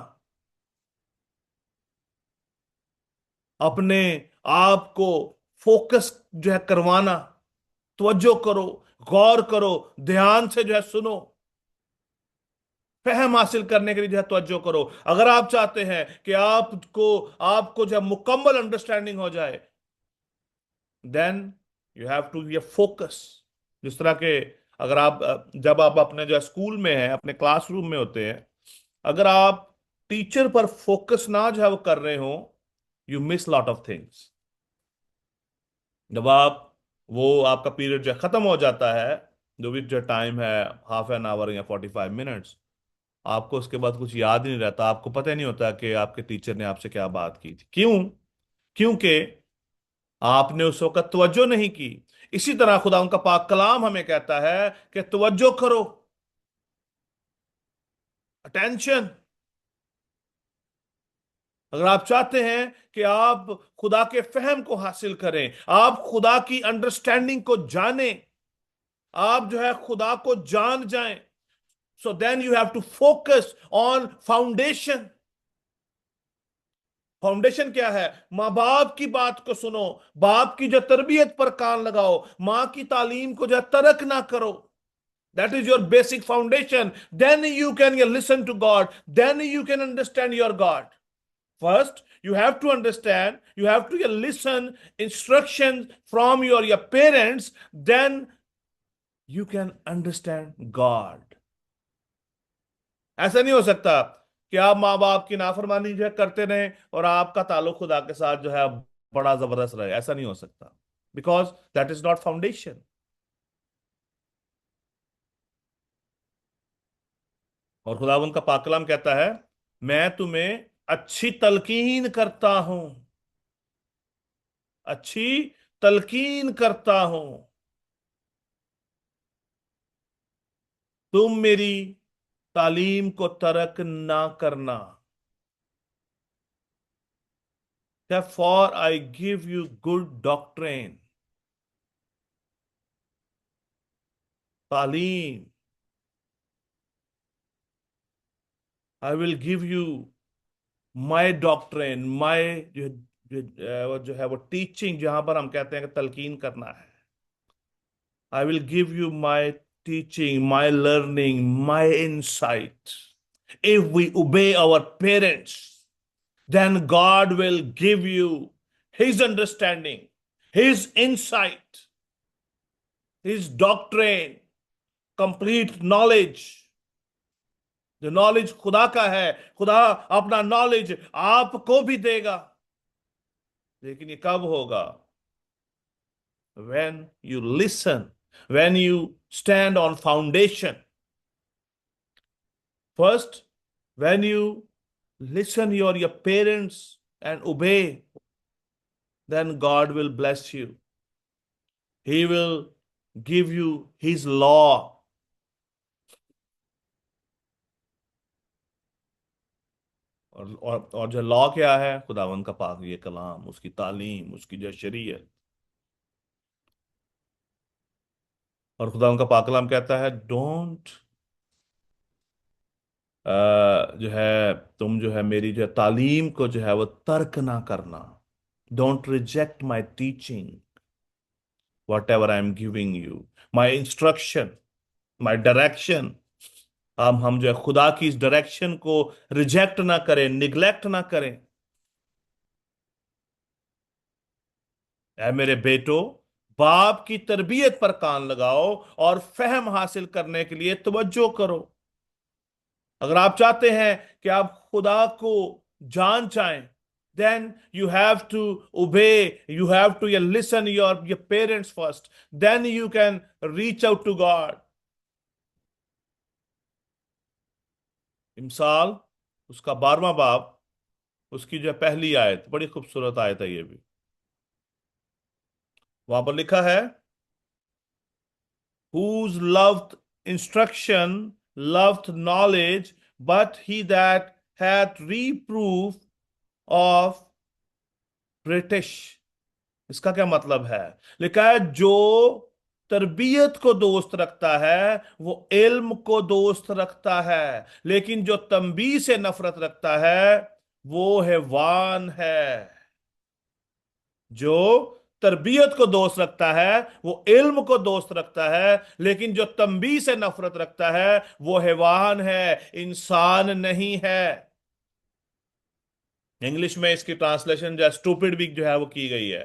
अपने आप को फोकस जो है करवाना, तवज्जो करो, गौर करो, ध्यान से जो है सुनो, फहम हासिल करने के लिए जो है तवज्जो करो। अगर आप चाहते हैं कि आपको आपको जो है मुकम्मल अंडरस्टैंडिंग हो जाए, then you have to be focus. जिस तरह के, अगर आप जब आप अपने जो है स्कूल में हैं, अपने क्लासरूम में होते हैं, अगर आप टीचर पर फोकस ना जो है वो कर रहे हो, you miss lot of things. जब आप, वो आपका पीरियड जो है खत्म हो जाता है, जो भी जो टाइम है, हाफ एन आवर या 45 मिनट्स, आपको उसके बाद कुछ याद ही नहीं रहता, आपको पता ही नहीं होता कि आपके टीचर ने आपसे क्या बात की थी। क्यों? क्योंकि आपने उस वक्त तवज्जो नहीं की। इसी तरह खुदा उनका पाक कलाम हमें कहता है कि तवज्जो करो, अटेंशन। अगर आप चाहते हैं कि आप खुदा के फहम को हासिल करें, आप खुदा की अंडरस्टैंडिंग को जानें, आप जो है खुदा को जान जाएं, so then you have to focus on foundation. Foundation क्या है? माँ बाप की बात को सुनो, बाप की जो तरबियत पर कान लगाओ, माँ की तालीम को जो है तर्क ना करो। That is your basic foundation. Then you can listen to God. Then you can understand your God. First, you have to understand, you have to listen instructions from your parents. Then you can understand God. ऐसा नहीं हो सकता कि आप माँ बाप की नाफरमानी जो है करते रहें और आपका ताल्लुक खुदा के साथ जो है बड़ा जबरदस्त रहे। ऐसा नहीं हो सकता, because that is not foundation. और खुदा उनका पाक कलाम कहता है, मैं तुम्हें अच्छी तलकीन करता हूं, अच्छी तलकीन करता हूं, तुम मेरी तालीम को तर्क ना करना। For I give you good doctrine, तालीम, I will give you my doctrine, my जो है वो टीचिंग, जहां पर हम कहते हैं कि तलकीन करना है। आई will give you my teaching, my learning, my insight. If we obey our parents, then God will give you His understanding, His insight, His doctrine, complete knowledge। जो नॉलेज खुदा का है, खुदा अपना नॉलेज आपको भी देगा। लेकिन ये कब होगा? When you listen, when you stand on foundation. First, when you listen your parents and obey, then God will bless you. He will give you His law. और जो लॉ क्या है? खुदावंद का पाक ये कलाम, उसकी तालीम, उसकी जो शरीयत। और खुदावंद का पाक कलाम कहता है, डोंट जो है, तुम जो है मेरी जो है तालीम को जो है वो तर्क ना करना। Don't reject my teaching, what ever I am giving you, my instruction, my direction. हम जो है खुदा की इस डायरेक्शन को रिजेक्ट ना करें, निग्लेक्ट ना करें। ऐ मेरे बेटो, बाप की तरबियत पर कान लगाओ और फहम हासिल करने के लिए तवज्जो करो। अगर आप चाहते हैं कि आप खुदा को जान चाहें, then you have to obey, you have to listen your parents first, then you can reach out to God। इमसाल उसका 12वां बाब, उसकी जो पहली आयत, बड़ी खूबसूरत आयत है ये भी। वहां पर लिखा है, whose loved instruction, loved knowledge, but he that hath reproof of British. इसका क्या मतलब है? लिखा है, जो तरबियत को दोस्त रखता है वो इल्म को दोस्त रखता है, लेकिन जो तंबीह से नफरत रखता है वो हैवान है। जो तरबियत को दोस्त रखता है वो इल्म को दोस्त रखता है, लेकिन जो तंबीह से नफरत रखता है वो हैवान है, इंसान नहीं है। इंग्लिश में इसकी ट्रांसलेशन जो है स्टूपिड भी जो है वो की गई है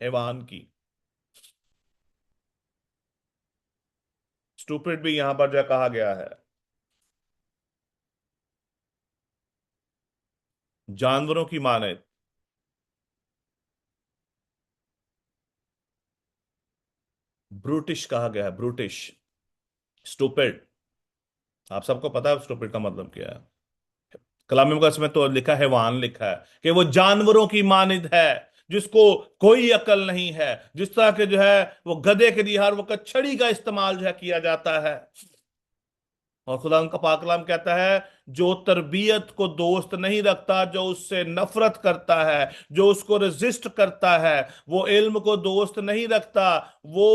हैवान की। स्टूपिड भी यहां पर जो कहा गया है। जानवरों की मानद, ब्रूटिश कहा गया है, ब्रूटिश, स्टूपिड। आप सबको पता है स्टूपिड का मतलब क्या है। कलाम मुकद्दस में तो लिखा है, हैवान लिखा है कि वो जानवरों की मानद है, जिसको कोई अकल नहीं है। जिस तरह के जो है वो गधे के लिए हर वक्त छड़ी का इस्तेमाल जो है किया जाता है। और खुदा उनका पाक कलाम कहता है जो तरबियत को दोस्त नहीं रखता, जो उससे नफरत करता है, जो उसको रेजिस्ट करता है, वो इल्म को दोस्त नहीं रखता, वो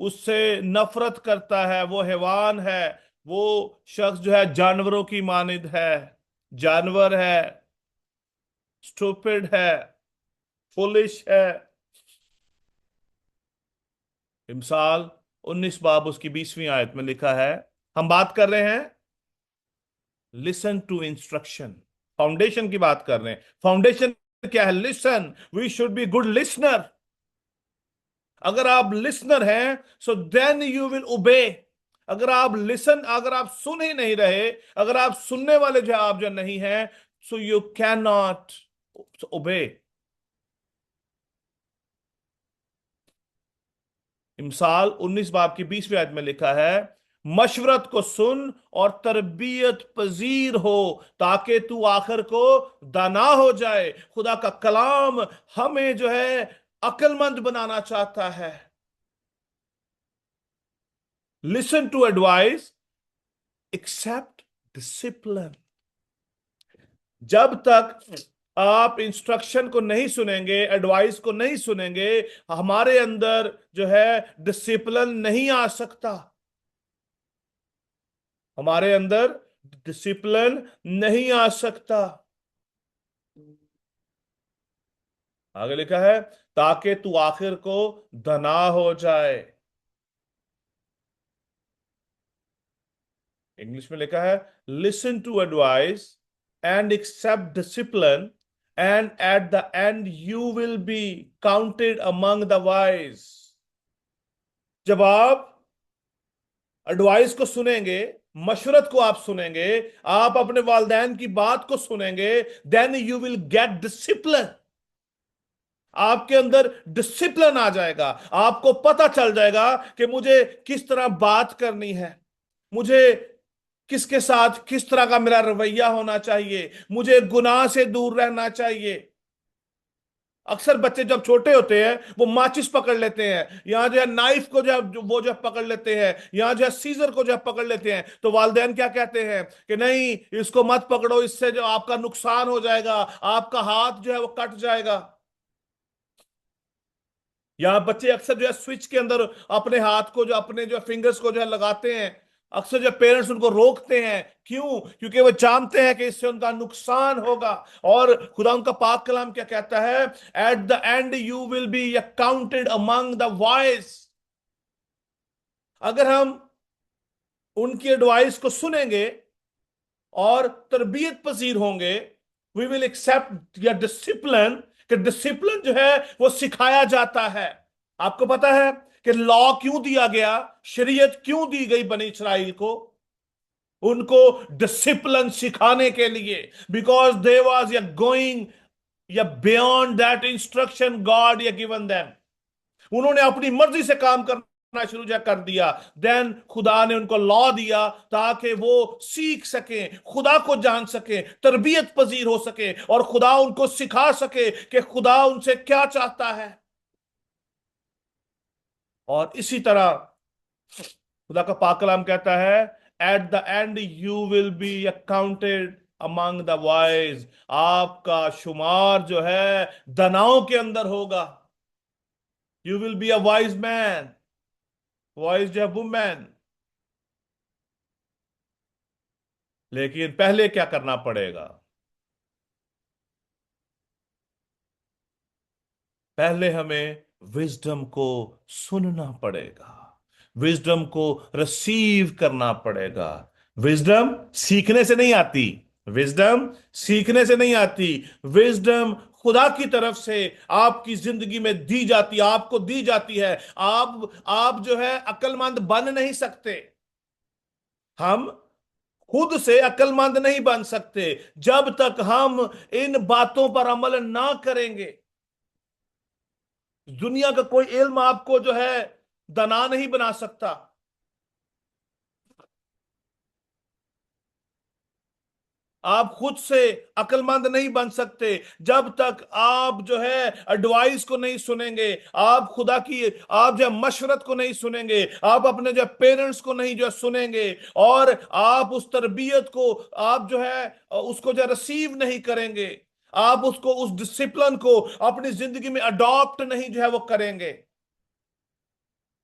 उससे नफरत करता है, वो हैवान है। वो शख्स जो है जानवरों की मानद है, जानवर है, स्टूपिड है, फुलिश है। मिसाल 19 बाब उसकी 20वीं आयत में लिखा है, हम बात कर रहे हैं लिसन टू इंस्ट्रक्शन, फाउंडेशन की बात कर रहे हैं। फाउंडेशन क्या है? Listen, we should be good listener. अगर आप लिसनर हैं सो देन यू विल ओबे। अगर आप सुन ही नहीं रहे, अगर आप सुनने वाले जो आप जो नहीं हैं, so you can not obey. मिसाल 19 बाब की 20वीं आयत में लिखा है, मशवरत को सुन और तरबियत पजीर हो ताकि तू आखिर को दाना हो जाए। खुदा का कलाम हमें जो है अक्लमंद बनाना चाहता है। Listen to advice, accept discipline. जब तक आप इंस्ट्रक्शन को नहीं सुनेंगे, एडवाइस को नहीं सुनेंगे, हमारे अंदर जो है डिसिप्लिन नहीं आ सकता। हमारे अंदर डिसिप्लिन नहीं आ सकता। आगे लिखा है ताकि तू आखिर को धना हो जाए। इंग्लिश में लिखा है listen to advice and accept discipline and at the end you will be counted among the wise. जब आप एडवाइस को सुनेंगे, मशवरत को आप सुनेंगे, आप अपने वालिदैन की बात को सुनेंगे, then you will get discipline. आपके अंदर डिसिप्लिन आ जाएगा। आपको पता चल जाएगा कि मुझे किस तरह बात करनी है, मुझे किसके साथ किस तरह का मेरा रवैया होना चाहिए, मुझे गुनाह से दूर रहना चाहिए। अक्सर बच्चे जब छोटे होते हैं वो माचिस पकड़ लेते हैं, यहां जो है नाइफ को जो है वो जो है पकड़ लेते हैं, यहां जो है सीजर को जो है पकड़ लेते हैं। तो वालिदैन क्या कहते हैं कि नहीं, इसको मत पकड़ो, इससे जो आपका नुकसान हो जाएगा, आपका हाथ जो है वो कट जाएगा। यहाँ बच्चे अक्सर जो है स्विच के अंदर अपने हाथ को जो अपने जो फिंगर्स को जो है लगाते हैं। अक्सर जो पेरेंट्स उनको रोकते हैं, क्यों? क्योंकि वो जानते हैं कि इससे उनका नुकसान होगा। और खुदा उनका पाक कलाम क्या कहता है? Eight the end you will be counted among the wise. अगर हम उनकी एडवाइस को सुनेंगे और तरबियत पजीर होंगे, वी विल एक्सेप्ट या डिसिप्लिन। कि डिसिप्लिन जो है वो सिखाया जाता है। आपको पता है कि लॉ क्यों दिया गया, शरीयत क्यों दी गई बनी इस्राइल को? उनको डिसिप्लिन सिखाने के लिए, बिकॉज दे वाज या गोइंग या बियॉन्ड दैट इंस्ट्रक्शन गॉड या गिवन देम। उन्होंने अपनी मर्जी से काम करना शुरू कर दिया। देन खुदा ने उनको लॉ दिया ताकि वो सीख सके, खुदा को जान सके, तरबियत पजीर हो सके, और खुदा उनको सिखा सके कि खुदा उनसे क्या चाहता है। और इसी तरह खुदा का पाक कलाम कहता है eight the end you will B accounted among the wise. आपका शुमार जो है दनाओं के अंदर होगा। You will be a wise man. Voice जो है वुमेन। लेकिन पहले क्या करना पड़ेगा? पहले हमें विजडम को सुनना पड़ेगा, विजडम को रिसीव करना पड़ेगा। विजडम सीखने से नहीं आती, विजडम सीखने से नहीं आती। विजडम खुदा की तरफ से आपकी जिंदगी में दी जाती है, आपको दी जाती है। आप जो है अक्लमंद बन नहीं सकते। हम खुद से अक्लमंद नहीं बन सकते जब तक हम इन बातों पर अमल ना करेंगे। दुनिया का कोई इल्म आपको जो है दाना नहीं बना सकता। आप खुद से अक्लमंद नहीं बन सकते जब तक आप जो है एडवाइस को नहीं सुनेंगे, आप खुदा की आप जो है मशवरत को नहीं सुनेंगे, आप अपने जो पेरेंट्स को नहीं जो है सुनेंगे, और आप उस तरबियत को आप जो है उसको जो रिसीव नहीं करेंगे, आप उसको उस डिसिप्लिन को अपनी जिंदगी में अडॉप्ट नहीं जो है वो करेंगे।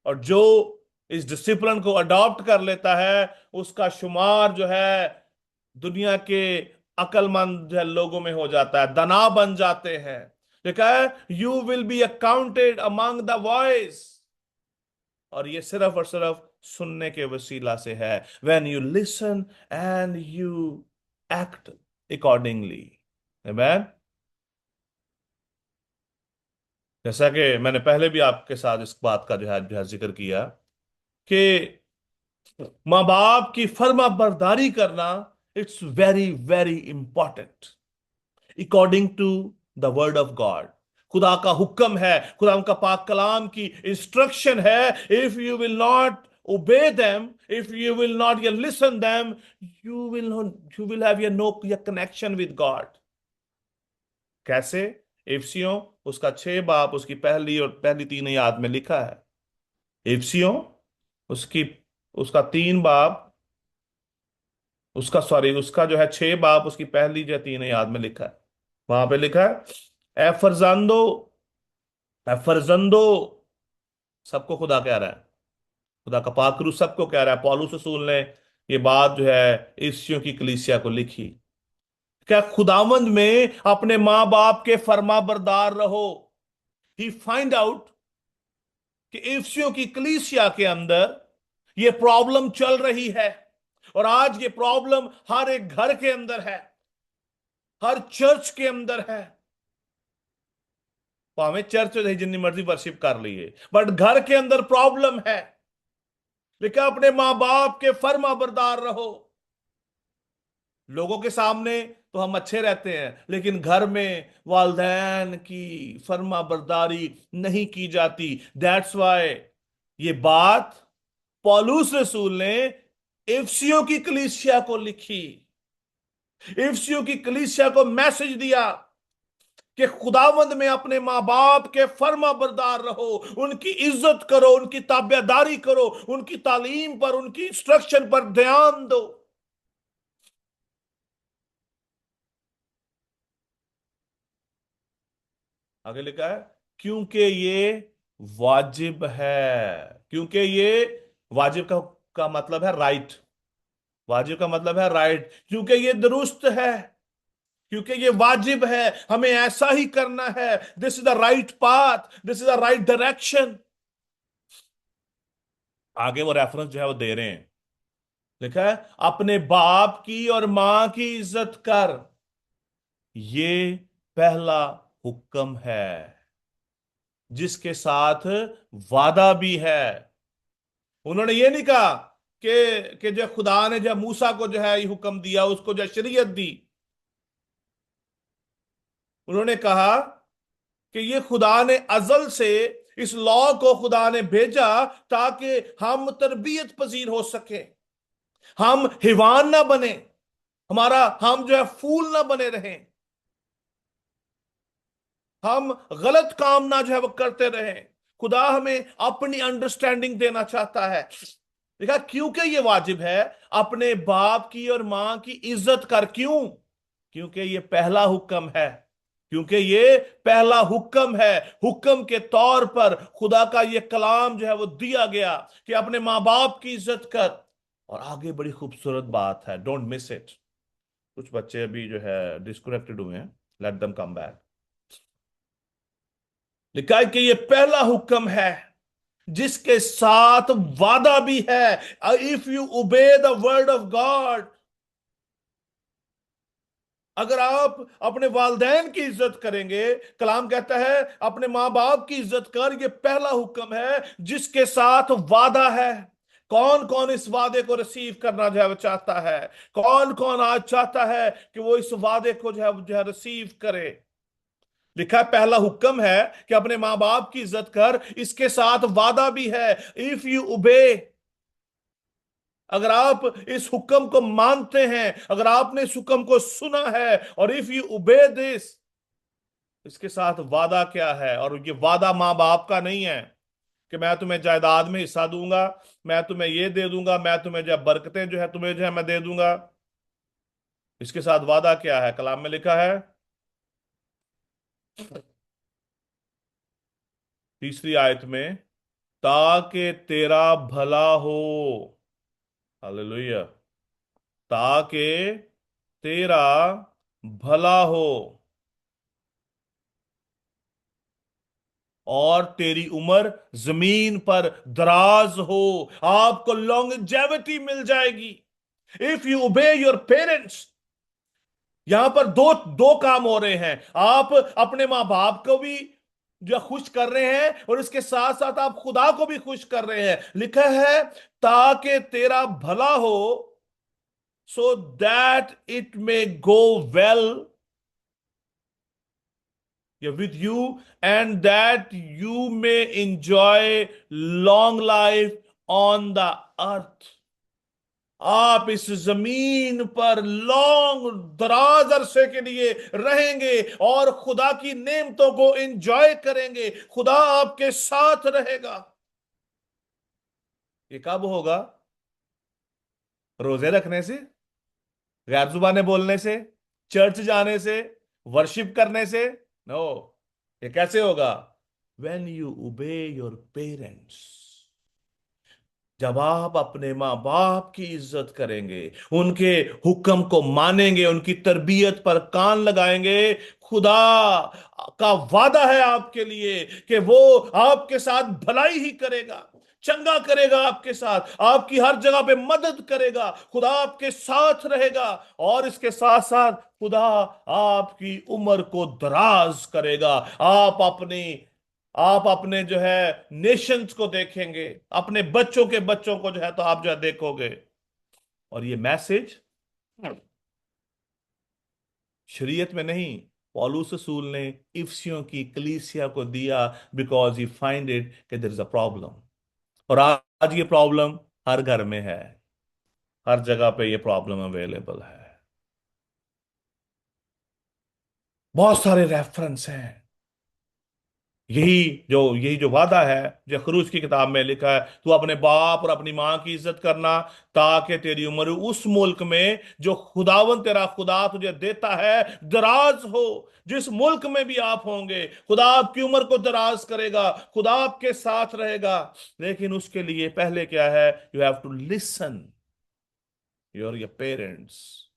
और जो इस डिसिप्लिन को अडॉप्ट कर लेता है उसका शुमार जो है दुनिया के अक्लमंद जो है लोगों में हो जाता है, दना बन जाते हैं। लिखा है you will B accounted among the voice. और ये सिर्फ और सिर्फ सुनने के वसीला से है। When you listen and you act accordingly. आमीन। जैसा कि मैंने पहले भी आपके साथ इस बात का जो है जिक्र किया कि माँ बाप की फर्मा बरदारी करना, it's very very important according to the word of God. खुदा का हुक्म है, खुदा का पाक कलाम की इंस्ट्रक्शन है। If you will not obey them, if you will not yet listen them, you will have your no your connection with God. कैसे? इफसियों उसका 6 बाब उसकी पहली और पहली 3 आयत में लिखा है। इफसियों उसकी उसका 3 बाब उसका उसका जो है 6 बाब उसकी पहली जो 3 आयत में लिखा है। वहां पे लिखा है ए फरजंदो, ए फरजंदो। सबको खुदा कह रहा है, खुदा का पाक रूह सबको कह रहा है। पौलुस रसूल ने ये बात जो है इफसियों की कलीसिया को लिखी। क्या खुदावंद में अपने मां बाप के फर्मा बरदार रहो। ही फाइंड आउट कि इफसियों की कलीसिया के अंदर ये प्रॉब्लम चल रही है, और आज ये प्रॉब्लम हर एक घर के अंदर है, हर चर्च के अंदर है। भावें चर्च जितनी मर्जी वर्शिप कर लीजिए, बट घर के अंदर प्रॉब्लम है। लेकिन अपने मां बाप के फर्मा बरदार रहो। लोगों के सामने तो हम अच्छे रहते हैं, लेकिन घर में वालदैन की फर्मा बरदारी नहीं की जाती। दैट्स वाई ये बात पौलुस रसूल ने इफसियों की कलीसिया को लिखी, इफसियों की कलीसिया को मैसेज दिया कि खुदावंद में अपने मां बाप के फर्मा बरदार रहो, उनकी इज्जत करो, उनकी ताबेदारी करो, उनकी तालीम पर, उनकी इंस्ट्रक्शन पर ध्यान दो। आगे लिखा है क्योंकि ये वाजिब है। क्योंकि ये वाजिब का मतलब है राइट। वाजिब का मतलब है राइट। क्योंकि ये दुरुस्त है, क्योंकि ये वाजिब है, हमें ऐसा ही करना है। This is the right path, this is the right direction. आगे वो रेफरेंस जो है वो दे रहे हैं। लिखा है अपने बाप की और मां की इज्जत कर, ये पहला हुक्म है जिसके साथ वादा भी है। उन्होंने ये नहीं कहा कि जो खुदा ने जब मूसा को जो है ये हुक्म दिया, उसको जो शरीयत दी, उन्होंने कहा कि ये खुदा ने अजल से इस लॉ को खुदा ने भेजा ताकि हम तरबियत पजीर हो सके, हम हिवान ना बने, हम जो है फूल ना बने रहें, हम गलत काम ना जो है वो करते रहें। खुदा हमें अपनी अंडरस्टैंडिंग देना चाहता है। देखा क्योंकि ये वाजिब है, अपने बाप की और मां की इज्जत कर। क्यों? क्योंकि ये पहला हुक्म है। क्योंकि ये पहला हुक्म है। हुक्म के तौर पर खुदा का ये कलाम जो है वो दिया गया कि अपने माँ बाप की इज्जत कर। और आगे बड़ी खूबसूरत बात है, डोंट मिस इट। कुछ बच्चे अभी जो है डिस्कनेक्टेड हुए हैं, लेट देम कम बैक। लिखा है कि ये पहला हुक्म है जिसके साथ वादा भी है। If you obey the word of God, अगर आप अपने वालदैन की इज्जत करेंगे, कलाम कहता है अपने मां बाप की इज्जत कर, ये पहला हुक्म है जिसके साथ वादा है। कौन कौन इस वादे को रिसीव करना जो है वो चाहता है? कौन कौन आज चाहता है कि वो इस वादे को जो है रिसीव करे? लिखा है पहला हुक्म है कि अपने मां बाप की इज्जत कर, इसके साथ वादा भी है। इफ यू ओबे, अगर आप इस हुक्म को मानते हैं, अगर आपने इस हुक्म को सुना है, और इफ यू ओबे दिस, इसके साथ वादा क्या है? और ये वादा मां बाप का नहीं है कि मैं तुम्हें जायदाद में हिस्सा दूंगा, मैं तुम्हें ये दे दूंगा, मैं तुम्हें जो है बरकतें जो है तुम्हें जो है मैं दे दूंगा। इसके साथ वादा क्या है? कलाम में लिखा है तीसरी आयत में, ताकि तेरा भला हो। हालेलुया। ताकि तेरा भला हो और तेरी उम्र जमीन पर दराज हो, आपको लॉन्गेविटी मिल जाएगी। इफ यू ओबे योर पेरेंट्स, यहां पर दो दो काम हो रहे हैं। आप अपने मां बाप को भी जो खुश कर रहे हैं, और इसके साथ साथ आप खुदा को भी खुश कर रहे हैं। लिखा है ताकि तेरा भला हो, so that it may go well with you, and that you may enjoy long life on the earth। आप इस जमीन पर लॉन्ग दराज अरसे के लिए रहेंगे और खुदा की नेमतों को एंजॉय करेंगे। खुदा आपके साथ रहेगा। ये कब होगा? रोजे रखने से, गैर जुबानें बोलने से, चर्च जाने से, वर्शिप करने से? नो। ये कैसे होगा? When you obey your parents, जब आप अपने माँ बाप की इज्जत करेंगे, उनके हुक्म को मानेंगे, उनकी तरबियत पर कान लगाएंगे, खुदा का वादा है आपके लिए कि वो आपके साथ भलाई ही करेगा, चंगा करेगा, आपके साथ आपकी हर जगह पे मदद करेगा, खुदा आपके साथ रहेगा। और इसके साथ साथ खुदा आपकी उम्र को दराज करेगा। आप अपने जो है नेशंस को देखेंगे, अपने बच्चों के बच्चों को जो है तो आप जो है देखोगे। और ये मैसेज शरीयत में नहीं, पौलुस रसूल ने इफिसियों की कलीसिया को दिया, बिकॉज ही फाइंड इट कि देयर इज अ प्रॉब्लम। और आज ये प्रॉब्लम हर घर में है, हर जगह पे ये प्रॉब्लम अवेलेबल है। बहुत सारे रेफरेंस हैं। यही जो वादा है, जो खरूज की किताब में लिखा है, तू अपने बाप और अपनी मां की इज्जत करना, ताकि तेरी उम्र उस मुल्क में जो खुदावन तेरा खुदा तुझे देता है दराज हो। जिस मुल्क में भी आप होंगे, खुदा आपकी उम्र को दराज करेगा, खुदा आपके साथ रहेगा। लेकिन उसके लिए पहले क्या है? You have to listen your parents.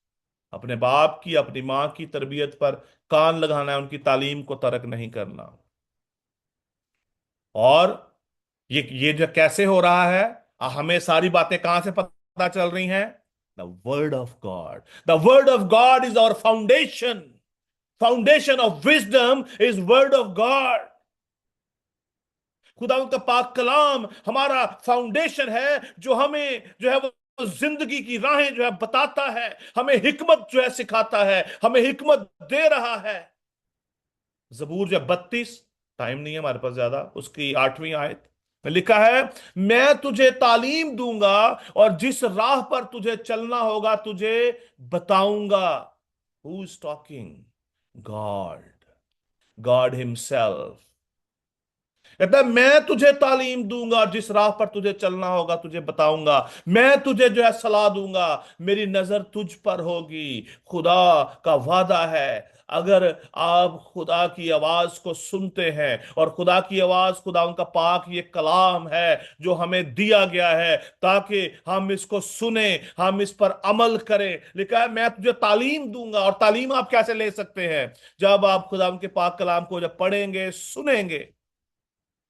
अपने बाप की, अपनी मां की तरबियत पर कान लगाना है, उनकी तालीम को तर्क नहीं करना। और ये जो कैसे हो रहा है, हमें सारी बातें कहां से पता चल रही हैं? The word of God. The word of God is our foundation. Foundation of wisdom is word of God. खुदा का पाक कलाम हमारा फाउंडेशन है, जो हमें जो है वो जिंदगी की राहें जो है बताता है, हमें हिकमत जो है सिखाता है, हमें हिकमत दे रहा है। जबूर जो 32, टाइम नहीं है हमारे पास ज्यादा, उसकी 8वीं आयत में लिखा है, मैं तुझे तालीम दूंगा और जिस राह पर तुझे चलना होगा तुझे बताऊंगा। Who is talking? God. God himself. कहता है मैं तुझे तालीम दूंगा, जिस राह पर तुझे चलना होगा तुझे बताऊंगा, मैं तुझे जो है सलाह दूंगा, मेरी नजर तुझ पर होगी। खुदा का वादा है, अगर आप खुदा की आवाज को सुनते हैं, और खुदा की आवाज, खुदा उनका पाक ये कलाम है जो हमें दिया गया है ताकि हम इसको सुने, हम इस पर अमल करें। लिखा है मैं तुझे तालीम दूंगा। और तालीम आप कैसे ले सकते हैं? जब आप खुदा उनके पाक कलाम को जब पढ़ेंगे, सुनेंगे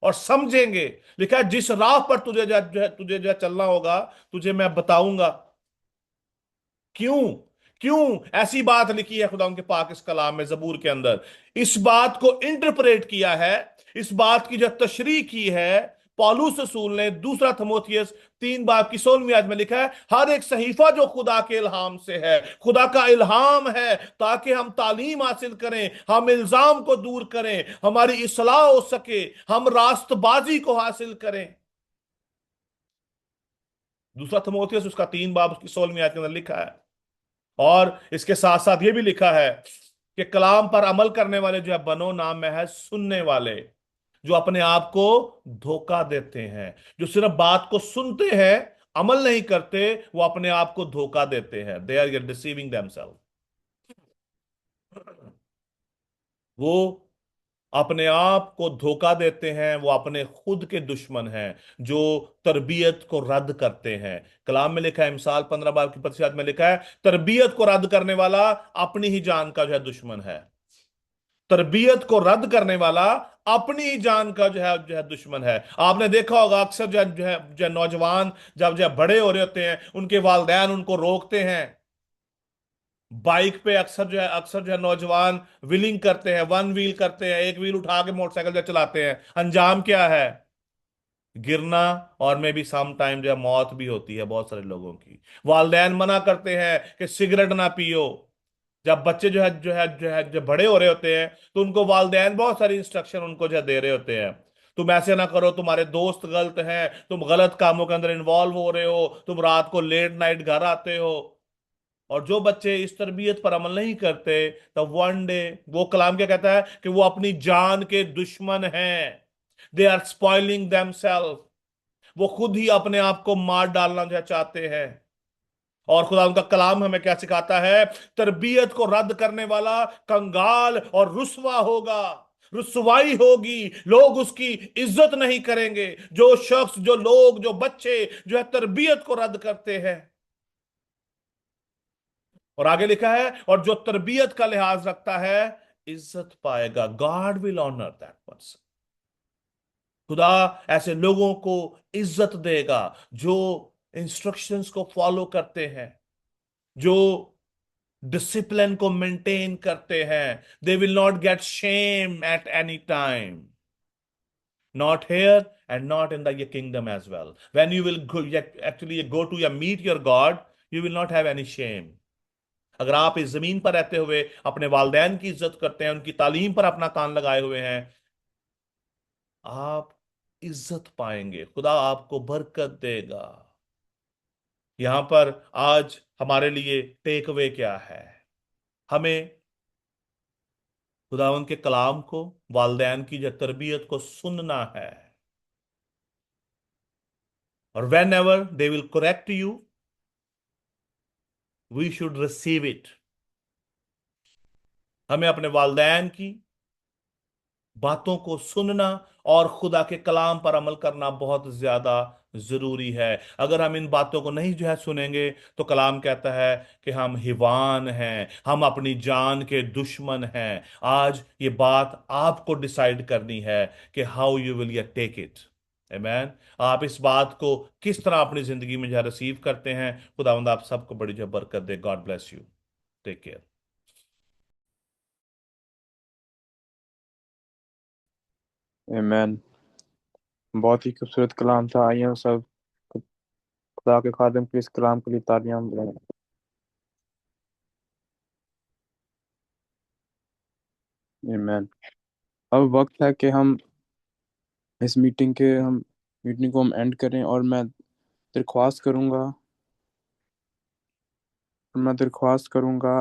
और समझेंगे। लिखा है जिस राह पर तुझे जो है चलना होगा तुझे मैं बताऊंगा। क्यों? क्यों ऐसी बात लिखी है खुदा उनके पाक इस कलाम में, जबूर के अंदर? इस बात को इंटरप्रेट किया है, इस बात की जो तशरीह की है पौलुस रसूल ने दूसरा थिमोथियस 3 बाब की 16वीं आयत में लिखा है, हर एक सहीफा जो खुदा के इल्हाम से है, खुदा का इल्हाम है ताकि हम तालीम हासिल करें, हम इल्जाम को दूर करें, हमारी इस्लाह हो सके, हम रास्तबाजी को हासिल करें। दूसरा थिमोथियस उसका 3 बाब उसकी 16वीं आयत के अंदर लिखा है। और इसके साथ साथ ये भी लिखा है कि कलाम पर अमल करने वाले जो है बनो नाम में है सुनने वाले, जो अपने आप को धोखा देते हैं। जो सिर्फ बात को सुनते हैं, अमल नहीं करते, वो अपने आप को धोखा देते हैं। They are deceiving themselves. वो अपने आप को धोखा देते हैं, वो अपने खुद के दुश्मन हैं जो तरबियत को रद्द करते हैं। कलाम में लिखा है, मिसाल 15 बाब की 25 में लिखा है, तरबियत को रद्द करने वाला अपनी ही जान का जो है दुश्मन है। तरबियत को रद्द करने वाला अपनी ही जान का जो है दुश्मन है। आपने देखा होगा अक्सर जो है नौजवान जब बड़े हो रहे होते हैं, उनके वालिदैन उनको रोकते हैं। बाइक पे अक्सर जो है नौजवान व्हीलिंग करते हैं, वन व्हील करते हैं, एक व्हील उठा के मोटरसाइकिल जो चलाते हैं। अंजाम क्या है? गिरना, और में भी सम टाइम जो है मौत भी होती है बहुत सारे लोगों की। वालिदैन मना करते हैं कि सिगरेट ना पियो। जब बच्चे जब बड़े हो रहे होते हैं तो उनको वालिदैन बहुत सारी इंस्ट्रक्शन उनको जो है दे रहे होते हैं। तुम ऐसे ना करो, तुम्हारे दोस्त गलत हैं, तुम गलत कामों के अंदर इन्वॉल्व हो रहे हो, तुम रात को लेट नाइट घर आते हो। और जो बच्चे इस तरबियत पर अमल नहीं करते, तब वन डे वो कलाम क्या कहता है कि वो अपनी जान के दुश्मन हैं। They are spoiling themselves. वो खुद ही अपने आप को मार डालना जो है चाहते हैं। और खुदा उनका कलाम हमें क्या सिखाता है? तरबियत को रद्द करने वाला कंगाल और रुसवा होगा, रुसवाई होगी, लोग उसकी इज्जत नहीं करेंगे। जो शख्स, जो लोग, जो बच्चे जो है तरबियत को रद्द करते हैं। और आगे लिखा है, और जो तरबियत का लिहाज रखता है इज्जत पाएगा। God will honour that person. खुदा ऐसे लोगों को इज्जत देगा जो इंस्ट्रक्शंस को फॉलो करते हैं, जो डिसिप्लिन को मेंटेन करते हैं। They will not get shame at any time, not here and not in the kingdom as well. When you will actually go to या meet your God, you will not have any shame. अगर आप इस जमीन पर रहते हुए अपने वालिदैन की इज्जत करते हैं, उनकी तालीम पर अपना कान लगाए हुए हैं, आप इज्जत पाएंगे, खुदा आपको बरकत देगा। यहां पर आज हमारे लिए टेक अवे क्या है? हमें खुदावंद के कलाम को, वालिदैन की जो तरबियत को सुनना है। और whenever they will correct you, we should receive it. हमें अपने वालिदैन की बातों को सुनना और खुदा के कलाम पर अमल करना बहुत ज्यादा जरूरी है। अगर हम इन बातों को नहीं जो है सुनेंगे, तो कलाम कहता है कि हम हिवान हैं, हम अपनी जान के दुश्मन हैं। आज ये बात आपको डिसाइड करनी है कि how you will you take it. Amen. आप इस बात को किस तरह अपनी जिंदगी में जो है रिसीव करते हैं। खुदावंद आप सबको बड़ी जो है बरकत दे। God bless you. Take care. आमीन। बहुत ही खूबसूरत कलाम था। आइए हम सब खुदा के खादिम के इस कलाम के लिए तालियां बजाएं। आमीन। अब वक्त है कि हम इस मीटिंग को हम एंड करें। और दरख्वास्त करूंगा मैं दरख्वास्त करूंगा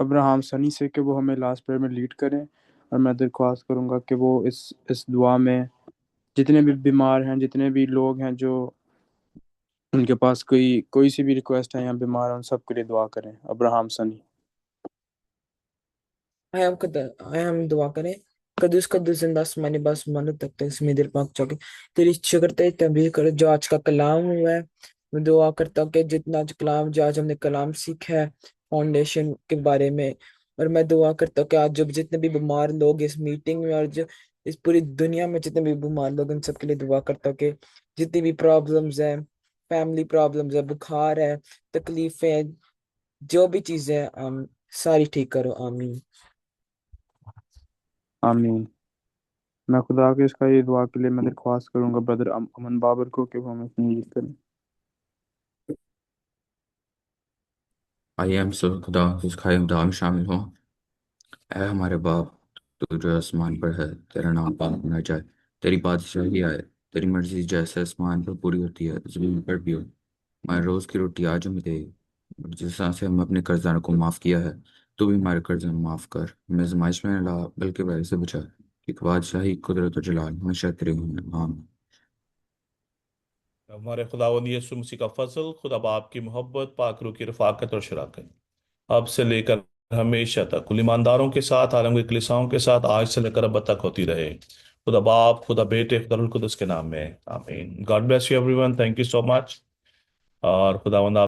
अब्राहम सनी से कि वो हमें लास्ट प्रेयर में लीड करें। और मैं दरख्वास्त करूंगा कि वो इस दुआ में जितने भी बीमार हैं, जितने भी लोग हैं जो उनके पास कोई कोई सी भी रिक्वेस्ट है या बीमार हैं, उन सब के लिए दुआ करें। अब्राहम सनी। आया हम दुआ करें। कदूस कदूस जिंदा आसमानी बस मानो तक तक इसमें दिल पाक चौके तेरी शुक्र तेरी तबीह करो जो आज का कलाम हुआ है। मैं दुआ करता हूँ कि जितना आज कलाम जो आज हमने कलाम सीखा है फाउंडेशन के बारे में, और मैं दुआ करता हूँ कि आज जो जितने भी बीमार लोग इस मीटिंग में और जो इस पूरी दुनिया में जितने भी बीमार लोग उन सबके लिए दुआ करता हूँ कि जितनी भी प्रॉब्लम्स हैं, फैमिली प्रॉब्लम्स है, बुखार है, तकलीफें हैं, जो भी चीजें हैं, सारी ठीक करो। आमीन। आमीन। मैं खुदा के इसका ये दुआ के लिए मैं दरख्वास्त करूंगा ब्रदर अमन बाबर को कि वो हमें अपनी लीड करें। आइए हम सब खुदा की खाई दुआ में शामिल हों। ऐ हमारे बाप, तू जो आसमान पर है, तेरा नाम पाक होना जाए, तेरी बादशाही आए, तेरी मर्जी जैसे आसमान पर पूरी होती है जमीन पर भी हो। हमारे रोज़ की रोटी आज हमें दे, और जिस तरह से हम अपने कर्जदारों को माफ़ किया है, तू भी हमारे कर्ज में माफ़ कर। हमें आज़माइश में न ला, बल्कि बुराई से बचा, कि बादशाही, कुदरत और जलाल हमेशा तेरे हों। आमीन। हमारे खुदावंद यीशु मसीह का फजल, खुदा बाप की मोहब्बत, पाक रूह की रफ़ाकत और शराकत अब से लेकर हमेशा तक कुल ईमानदारों के साथ, आलम की कलीसियाओं के साथ, आज से लेकर अब तक होती रहे। खुदा बाप, खुदा बेटे, खुदा रूह कुदस के नाम में आमीन। God bless you everyone, thank you so much. और खुदावंद